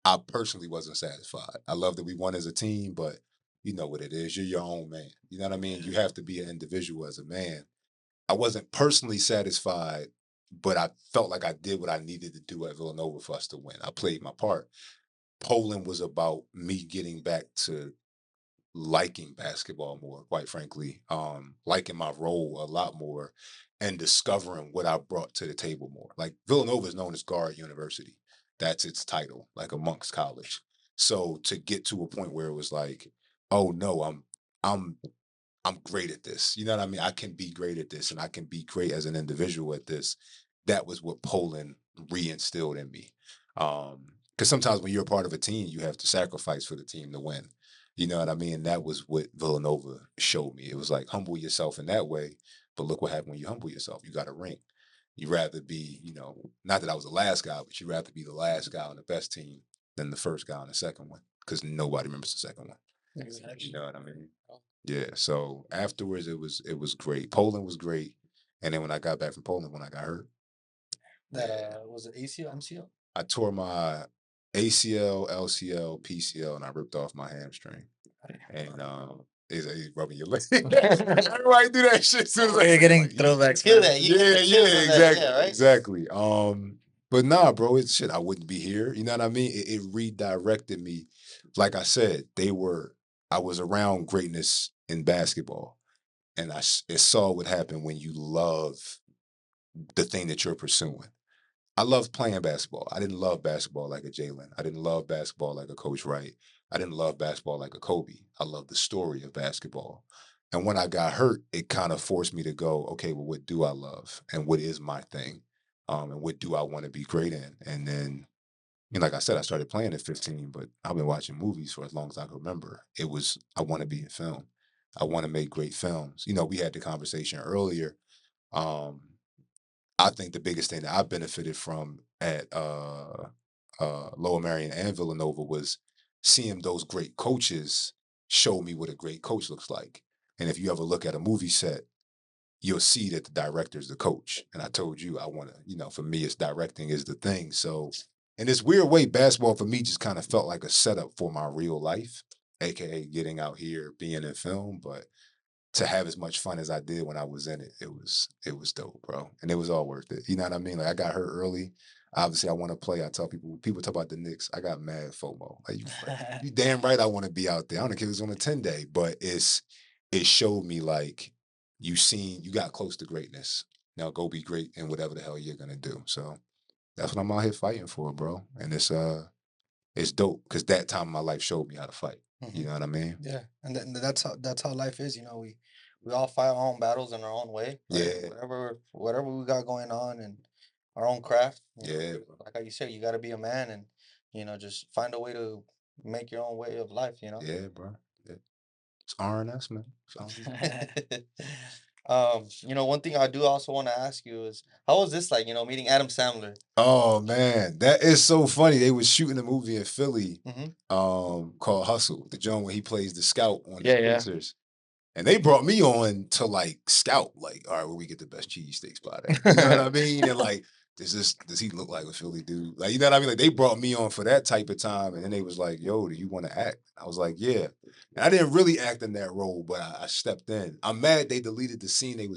I personally wasn't satisfied. I love that we won as a team, but you know what it is. You're your own man. You know what I mean? You have to be an individual as a man. I wasn't personally satisfied, but I felt like I did what I needed to do at Villanova for us to win. I played my part. Poland was about me getting back to liking basketball more, quite frankly, liking my role a lot more and discovering what I brought to the table more. Like Villanova is known as Guard University. That's its title, like amongst college. So to get to a point where it was like, oh no, I'm great at this. You know what I mean? I can be great at this and I can be great as an individual at this. That was what Poland reinstilled in me. Because sometimes when you're a part of a team, you have to sacrifice for the team to win. You know what I mean? That was what Villanova showed me. It was like humble yourself in that way, but look what happened when you humble yourself. You got a ring. You rather be, not that I was the last guy, but you rather be the last guy on the best team than the first guy on the second one because nobody remembers the second one. You know what I mean? Yeah. So afterwards, it was great. Poland was great, and then when I got back from Poland, when I got hurt, That yeah, was it ACL, MCL? I tore my ACL, LCL, PCL, and I ripped off my hamstring. And he's rubbing your leg. Everybody do that shit. Soon as I You're say, getting like, throwbacks. Feel man. that. You get yeah, the chills yeah, on that, exactly, yeah, right? exactly. But nah, bro, it's shit. I wouldn't be here. You know what I mean? It redirected me. Like I said, I was around greatness in basketball, and it saw what happened when you love the thing that you're pursuing. I loved playing basketball. I didn't love basketball like a Jalen. I didn't love basketball like a Coach Wright. I didn't love basketball like a Kobe. I love the story of basketball. And when I got hurt, it kind of forced me to go, okay, well, what do I love? And what is my thing? And what do I want to be great in? And then, like I said, I started playing at 15, but I've been watching movies for as long as I can remember. It was, I want to be in film. I want to make great films. We had the conversation earlier. Um, I think the biggest thing that I benefited from at Lower Merion and Villanova was seeing those great coaches show me what a great coach looks like. And if you ever look at a movie set, you'll see that the director is the coach. And I told you I want to, for me, it's directing is the thing. So in this weird way, basketball for me just kind of felt like a setup for my real life, aka getting out here, being in film. But to have as much fun as I did when I was in it, it was dope, bro. And it was all worth it. You know what I mean? Like I got hurt early. Obviously, I want to play. I tell people talk about the Knicks. I got mad FOMO. Like you damn right I want to be out there. I don't care if it's on a 10-day, but it showed me like you got close to greatness. Now go be great in whatever the hell you're gonna do. So that's what I'm out here fighting for, bro. And it's dope because that time in my life showed me how to fight. You know what I mean? Yeah, and that's how life is. We all fight our own battles in our own way. Right? Yeah. Whatever we got going on and our own craft. Yeah. Like how you said, you got to be a man and just find a way to make your own way of life. Yeah, bro. Yeah. It's RNS, man. It's RNS. One thing I do also want to ask you is how was this like? Meeting Adam Sandler. Oh man, that is so funny. They was shooting a movie in Philly, called Hustle, the joint where he plays the scout on the Sixers. And they brought me on to like scout, like, all right, where we get the best cheesesteak spot at. You know what I mean? And like, does he look like a Philly dude? Like, you know what I mean? Like they brought me on for that type of time. And then they was like, yo, do you want to act? I was like, yeah. And I didn't really act in that role, but I stepped in. I'm mad they deleted the scene. They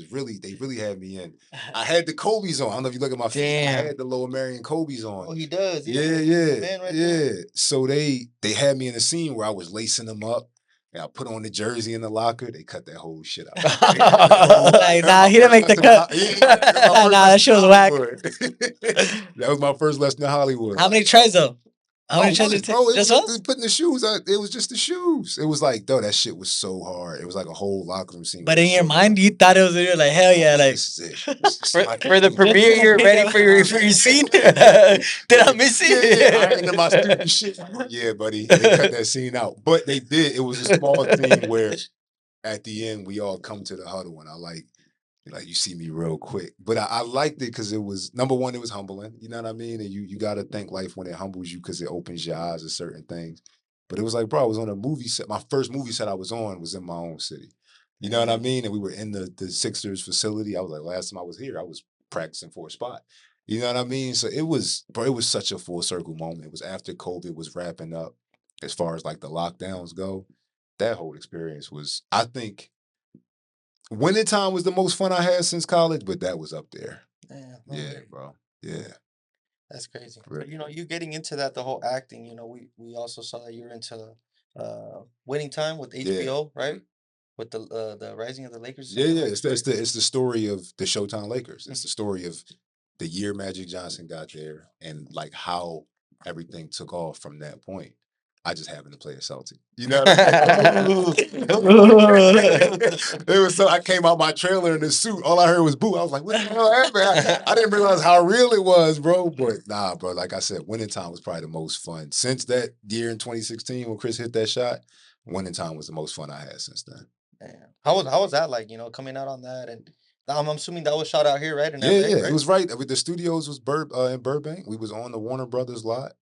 really had me in. I had the Kobe's on. I don't know if you look at my face. I had the Lower Merion Kobe's on. Oh, he does. Yeah. There. So they had me in a scene where I was lacing them up. And I put on the jersey in the locker. They cut that whole shit out. Like, nah, he didn't make the cut. Nah, that shit was whack. That was my first lesson in Hollywood. How many tries though? How many tries One, did it bro, take? it was Just just once? putting the shoes out. It was just the shoes. It was like, that shit was so hard. It was like a whole locker room scene. But in your mind, you thought it was you're like, hell yeah, like This is it. This is my For the thing. premiere, you're ready for your scene. Did I miss it? Yeah, I ain't into my stupid shit. Yeah, buddy. They cut that scene out. But they did. It was a small thing where at the end we all come to the huddle and I like you see me real quick. But I liked it because it was, number one, it was humbling. You know what I mean? And you got to think life when it humbles you because it opens your eyes to certain things. But it was like, bro, I was on a movie set. My first movie set I was on was in my own city. You know what I mean? And we were in the Sixers facility. I was like, last time I was here, I was practicing for a spot. You know what I mean? So it was such a full circle moment. It was after COVID was wrapping up as far as like the lockdowns go. That whole experience was, I think, winter time was the most fun I had since college, but that was up there. Yeah, bro. Yeah. That's crazy. Right. You getting into that, the whole acting, we also saw that you're into Winning Time with HBO, right? With the Rising of the Lakers. Yeah. It's the story of the Showtime Lakers. It's the story of the year Magic Johnson got there and like how everything took off from that point. I just happened to play a Celtic. You know what I mean? It was so I came out my trailer in this suit. All I heard was boo. I was like, what the hell happened? I didn't realize how real it was, bro. But nah, bro, like I said, winning time was probably the most fun. Since that year in 2016 when Chris hit that shot, winning time was the most fun I had since then. Damn. How was that like? Coming out on that, and I'm assuming that was shot out here, right in Yeah, LA, yeah. right? It was right. The studios was in Burbank. We was on the Warner Brothers lot.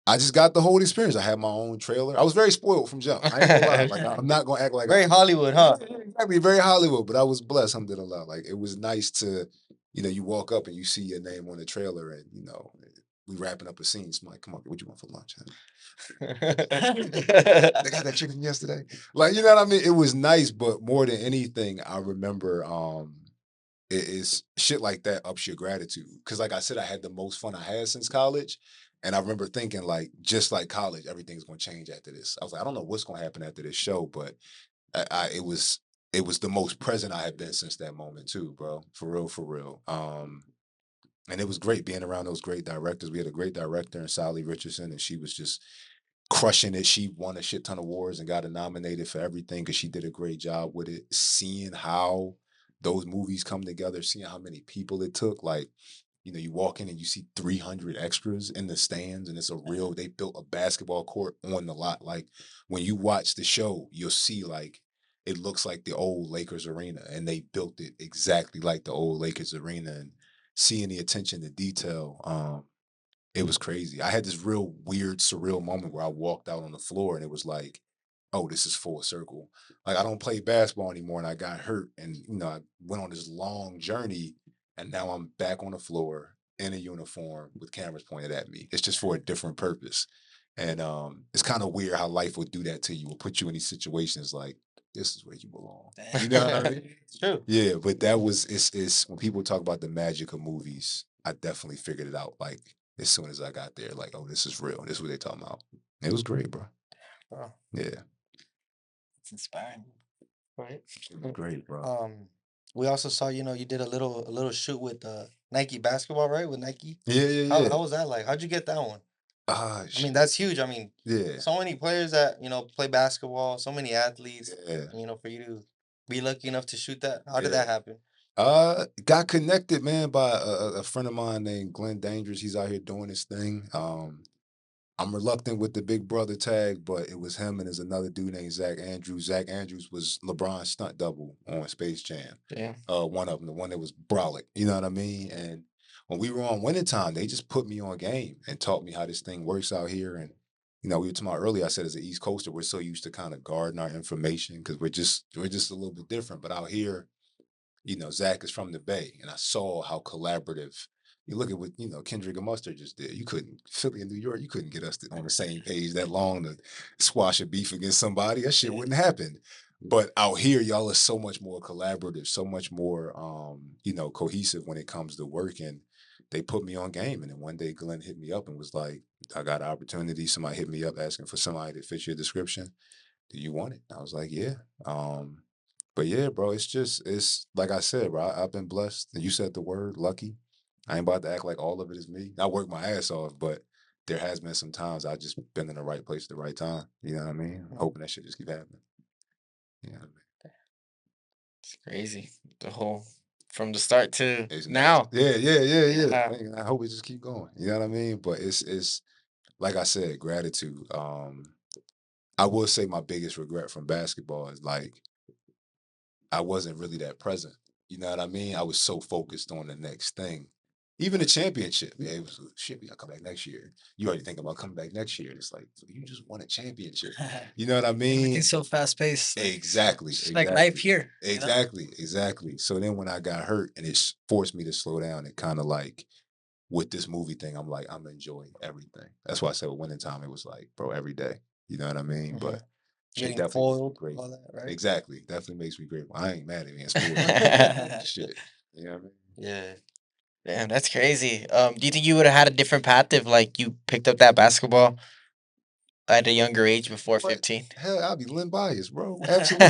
I just got the whole experience. I had my own trailer. I was very spoiled from jump. I ain't gonna lie. Like I'm not gonna act like Very Hollywood, huh? exactly very Hollywood, but I was blessed. Alhamdulillah. Like it was nice to, you walk up and you see your name on the trailer, and we wrapping up a scene. So I'm like, come on, what you want for lunch? They got that chicken yesterday. Like, you know what I mean? It was nice, but more than anything, I remember it is shit like that ups your gratitude. Cause like I said, I had the most fun I had since college. And I remember thinking, like, just like college, everything's gonna change after this. I was like, I don't know what's gonna happen after this show, but it was the most present I had been since that moment too, bro. For real, for real. And it was great being around those great directors. We had a great director in Sally Richardson, and she was just crushing it. She won a shit ton of awards and got nominated for everything because she did a great job with it. Seeing how those movies come together, seeing how many people it took, like, you walk in and you see 300 extras in the stands, and they built a basketball court on the lot. Like, when you watch the show, you'll see, like, it looks like the old Lakers arena, and they built it exactly like the old Lakers arena, and seeing the attention to detail, it was crazy. I had this real weird, surreal moment where I walked out on the floor and it was like, oh, this is full circle. Like, I don't play basketball anymore, and I got hurt, and I went on this long journey, and now I'm back on the floor in a uniform with cameras pointed at me. It's just for a different purpose. And it's kind of weird how life would do that to you, will put you in these situations like, this is where you belong. You know what I mean? It's true. Yeah, but that was it's when people talk about the magic of movies, I definitely figured it out. Like, as soon as I got there, like, oh, this is real. This is what they talking about. It was great, bro. Wow. Yeah, It's inspiring. Right. it was great, bro. We also saw, you did a little shoot with Nike basketball, right? With Nike. Yeah, yeah, yeah. How was that like? How'd you get that one? I Shit. mean, that's huge. I mean, Yeah, so many players that play basketball, so many athletes. yeah. And, for you to be lucky enough to shoot that, how did Yeah. that happen? Got connected, man, by a friend of mine named Glenn Dangerous. He's out here doing his thing. I'm reluctant with the big brother tag, but it was him and there's another dude named Zach Andrews. Zach Andrews was LeBron's stunt double on Space Jam. Yeah. One of them, the one that was brolic. You know what I mean? And when we were on Winning Time, they just put me on game and taught me how this thing works out here. And we were talking about earlier. I said as an East Coaster, we're so used to kind of guarding our information because we're just a little bit different. But out here, Zach is from the Bay, and I saw how collaborative. You look at what Kendrick and Mustard just did. You couldn't Philly and New York. You couldn't get us on the same page that long to squash a beef against somebody. That shit wouldn't happen. But out here, y'all are so much more collaborative, so much more, cohesive when it comes to work. And they put me on game. And then one day, Glenn hit me up and was like, "I got an opportunity." Somebody hit me up asking for somebody that fits your description. Do you want it? I was like, yeah. But yeah, bro, it's like I said, bro, I've been blessed. And you said the word lucky. I ain't about to act like all of it is me. I work my ass off, but there has been some times I've just been in the right place at the right time. You know what I mean? I'm hoping that shit just keep happening. You know what I mean? It's crazy. The whole from the start to It's now. Yeah. Yeah. I hope it just keep going. You know what I mean? But it's like I said, gratitude. I will say my biggest regret from basketball is like I wasn't really that present. You know what I mean? I was so focused on the next thing. Even the championship. Yeah, it was shit, we gotta come back next year. You already think about coming back next year. It's like you just won a championship. You know what I mean? Everything's so fast paced. Exactly. It's like life here. Exactly. So then when I got hurt and it forced me to slow down, it kind of like with this movie thing, I'm like, I'm enjoying everything. That's why I said with Winning Time, it was like, bro, every day. You know what I mean? But it Getting definitely makes me foiled, grateful. all that, right? Exactly. Definitely makes me grateful. I ain't mad at me in sports. Shit. You know what I mean? Yeah. Damn, that's crazy. Do you think you would have had a different path if like you picked up that basketball at a younger age before What? 15? Hell, I'll be Lynn Bias, bro. Absolutely.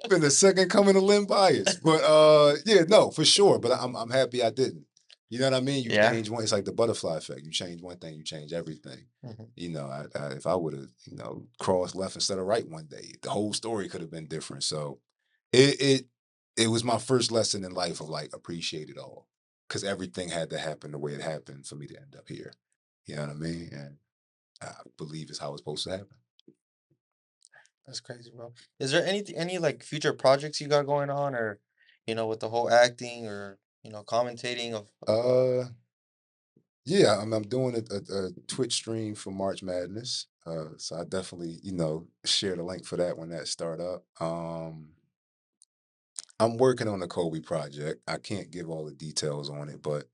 Been the second coming of Lynn Bias. But yeah, no, for sure. But I'm happy I didn't. You know what I mean? You Yeah. change one. It's like the butterfly effect. You change one thing, you change everything. Mhm. You know, if I would have, crossed left instead of right one day, the whole story could have been different. So it was my first lesson in life of like appreciate it all, because everything had to happen the way it happened for me to end up here. You know what I mean? And I believe it's how it's supposed to happen. That's crazy, bro. Is there any like future projects you got going on, or with the whole acting or commentating of? Yeah, I'm doing a Twitch stream for March Madness. So I definitely, share the link for that when that start up. I'm working on the Kobe project. I can't give all the details on it, but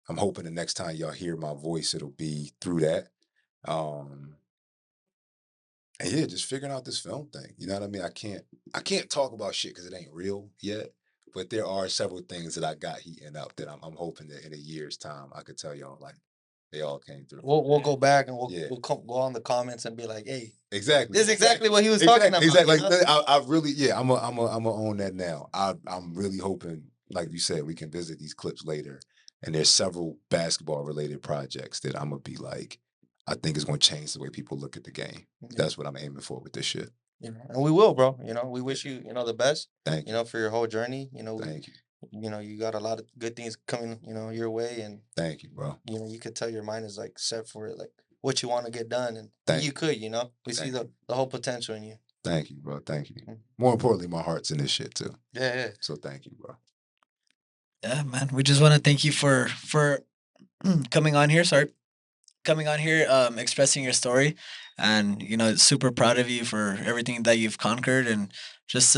I'm hoping the next time y'all hear my voice, it'll be through that. Um, and yeah, just figuring out this film thing. You know what I mean? I can't talk about shit because it ain't real yet. But there are several things that I got heating up that I'm hoping that in a year's time I could tell y'all like they all came through. We'll go back and Yeah. we'll go on the comments and be like, hey, Exactly. this is exactly what he was talking about. Exactly. you know? Like I really, yeah, I'm a own that now. I'm really hoping, like you said, we can visit these clips later. And there's several basketball related projects that I'm gonna be like, I think is gonna change the way people look at the game. Yeah. That's what I'm aiming for with this shit. And we will, bro. We wish you, the best. Thank you. For your whole journey. Thank you. You got a lot of good things coming, your way, and Thank you, bro. you could tell your mind is like set for it, like what you want to get done, and Thank you you. could, we see Thank the whole potential in you. Thank you, bro. Thank you. Mhm. More importantly, my heart's in this shit too. Yeah. So thank you, bro. Yeah, man. We just want to thank you for coming on here. Sorry, coming on here, expressing your story, and super proud of you for everything that you've conquered, and just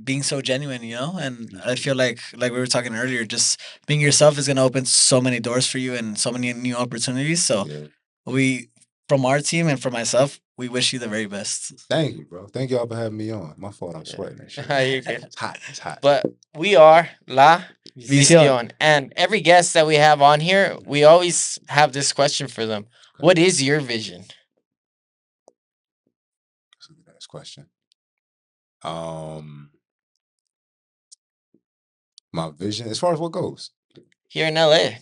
being so genuine. And I feel like we were talking earlier, just being yourself is gonna open so many doors for you and so many new opportunities. So Yeah. we, from our team and for myself, we wish you the very best. Thank you, bro. Thank y'all for having me on. My fault, I'm sweating and shit. You're good. It's hot. It's hot. But we are La Vision. Vision. And every guest that we have on here, we always have this question for them. What is your vision? That's a nice question. My vision, as far as what goes, Here in LA.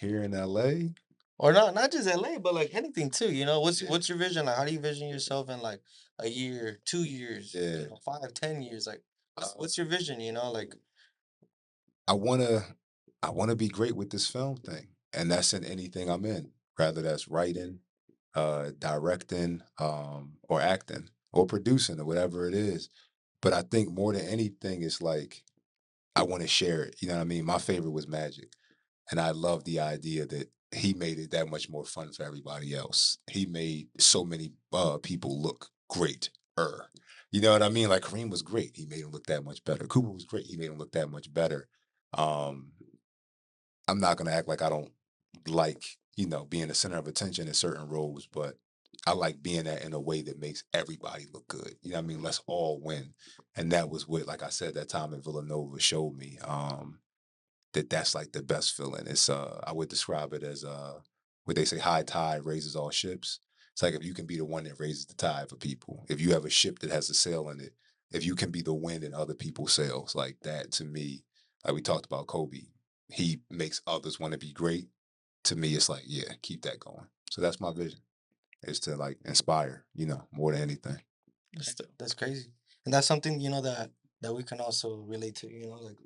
here in LA, Or not just LA, but like anything too. What's Yeah. what's your vision? Like, how do you vision yourself in like a year, 2 years, Yeah. 5, 10 years? Like, Uh, what's your vision? Like, I wanna be great with this film thing, and that's in anything I'm in, rather that's writing, directing, or acting, or producing, or whatever it is. But I think more than anything, it's like I want to share it. You know what I mean? My favorite was Magic. And I love the idea that he made it that much more fun for everybody else. He made so many people look great. You know what I mean? Like Kareem was great. He made him look that much better. Cooper was great. He made him look that much better. Um, I'm not gonna act like I don't like, being the center of attention in certain roles, but I like being that in a way that makes everybody look good. You know what I mean? Let's all win. And that was what, like I said, that time at Villanova showed me. That's like the best feeling. It's I would describe it as what they say, high tide raises all ships. It's like if you can be the one that raises the tide for people. If you have a ship that has a sail in it, if you can be the wind in other people's sails, like that to me, like we talked about Kobe, he makes others want to be great. To me, it's like, yeah, keep that going. So that's my vision. Is to like inspire, more than anything. that's crazy, and that's something that we can also relate to. Like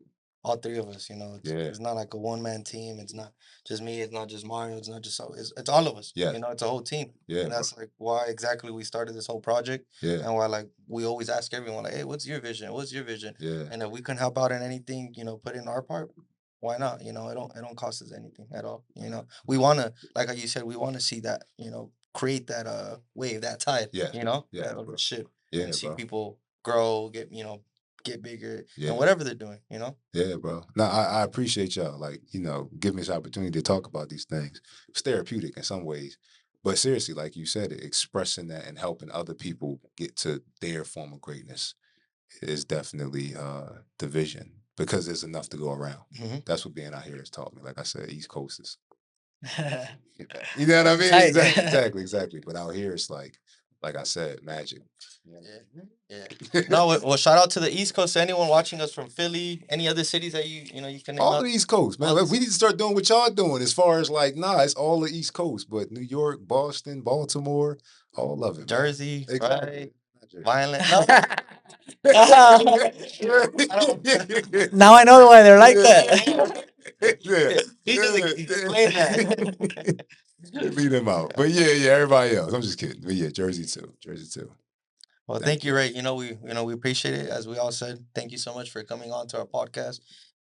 all three of us. Yeah. It's not like a one man team. It's not just me. It's not just Mario. It's not just it's all of us. Yeah. It's a whole team. Yeah, And that's like why exactly we started this whole project. Yeah. And why like we always ask everyone like, hey, what's your vision? What's your vision? Yeah. And if we can help out in anything, put in our part. Why not? It don't cost us anything at all. We wanna, like how you said, we wanna see that, create that wave, that tide. Yeah. Yeah, That bro. ship. Yeah, And see bro. people grow, get bigger, Yeah. and whatever they're doing. Yeah, bro. No, I appreciate y'all. Like, give me this opportunity to talk about these things. It's therapeutic in some ways. But seriously, like you said, expressing that and helping other people get to their form of greatness is definitely the vision, because there's enough to go around. Mhm. That's what being out here has taught me. Like I said, East Coast is, Yeah, you know what I mean? Tight. Exactly. But out here, it's like like I said, magic. Yeah. No, well, shout out to the East Coast. Anyone watching us from Philly, any other cities that you can name All out? of the East Coast, man. All the We need to start doing what y'all doing as far as like, nah, it's all the East Coast, but New York, Boston, Baltimore, all of it. Jersey, Man. right? Not Jersey. Violent. No. Now I know why they're like that. Yeah. He just explained that. Leave them out. But yeah, everybody else. I'm just kidding. But yeah, Jersey too. Well, thank you, Ray. We appreciate it. As we all said, thank you so much for coming on to our podcast.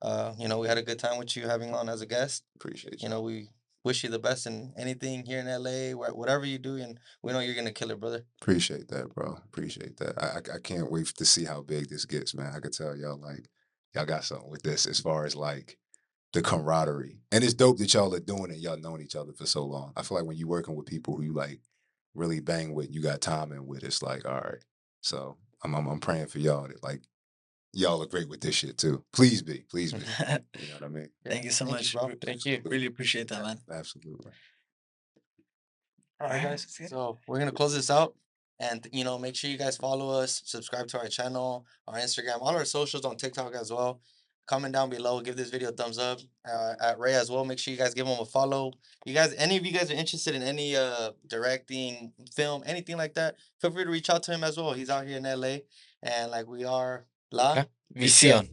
We had a good time with you having on as a guest. Appreciate you. We wish you the best in anything here in LA, whatever you do, and we know you're gonna kill it, brother. Appreciate that, bro. Appreciate that. I can't wait to see how big this gets, man. I could tell y'all like y'all got something with this as far as like the camaraderie. And it's dope that y'all are doing it. Y'all known each other for so long. I feel like when you're working with people who you like really bang with, you got timing with, it's like, all right. So I'm praying for y'all that like y'all are great with this shit too. Please be. You know what I mean? Thank you so Thank much. you, bro. Thank you. Really appreciate that, man. Absolutely. All right, guys. So we're gonna close this out, and make sure you guys follow us, subscribe to our channel, our Instagram, all our socials on TikTok as well. Comment down below, give this video a thumbs up. At Ray as well, make sure you guys give him a follow. You guys, any of you guys are interested in any directing, film, anything like that, feel free to reach out to him as well. He's out here in LA, and like we are, Visión.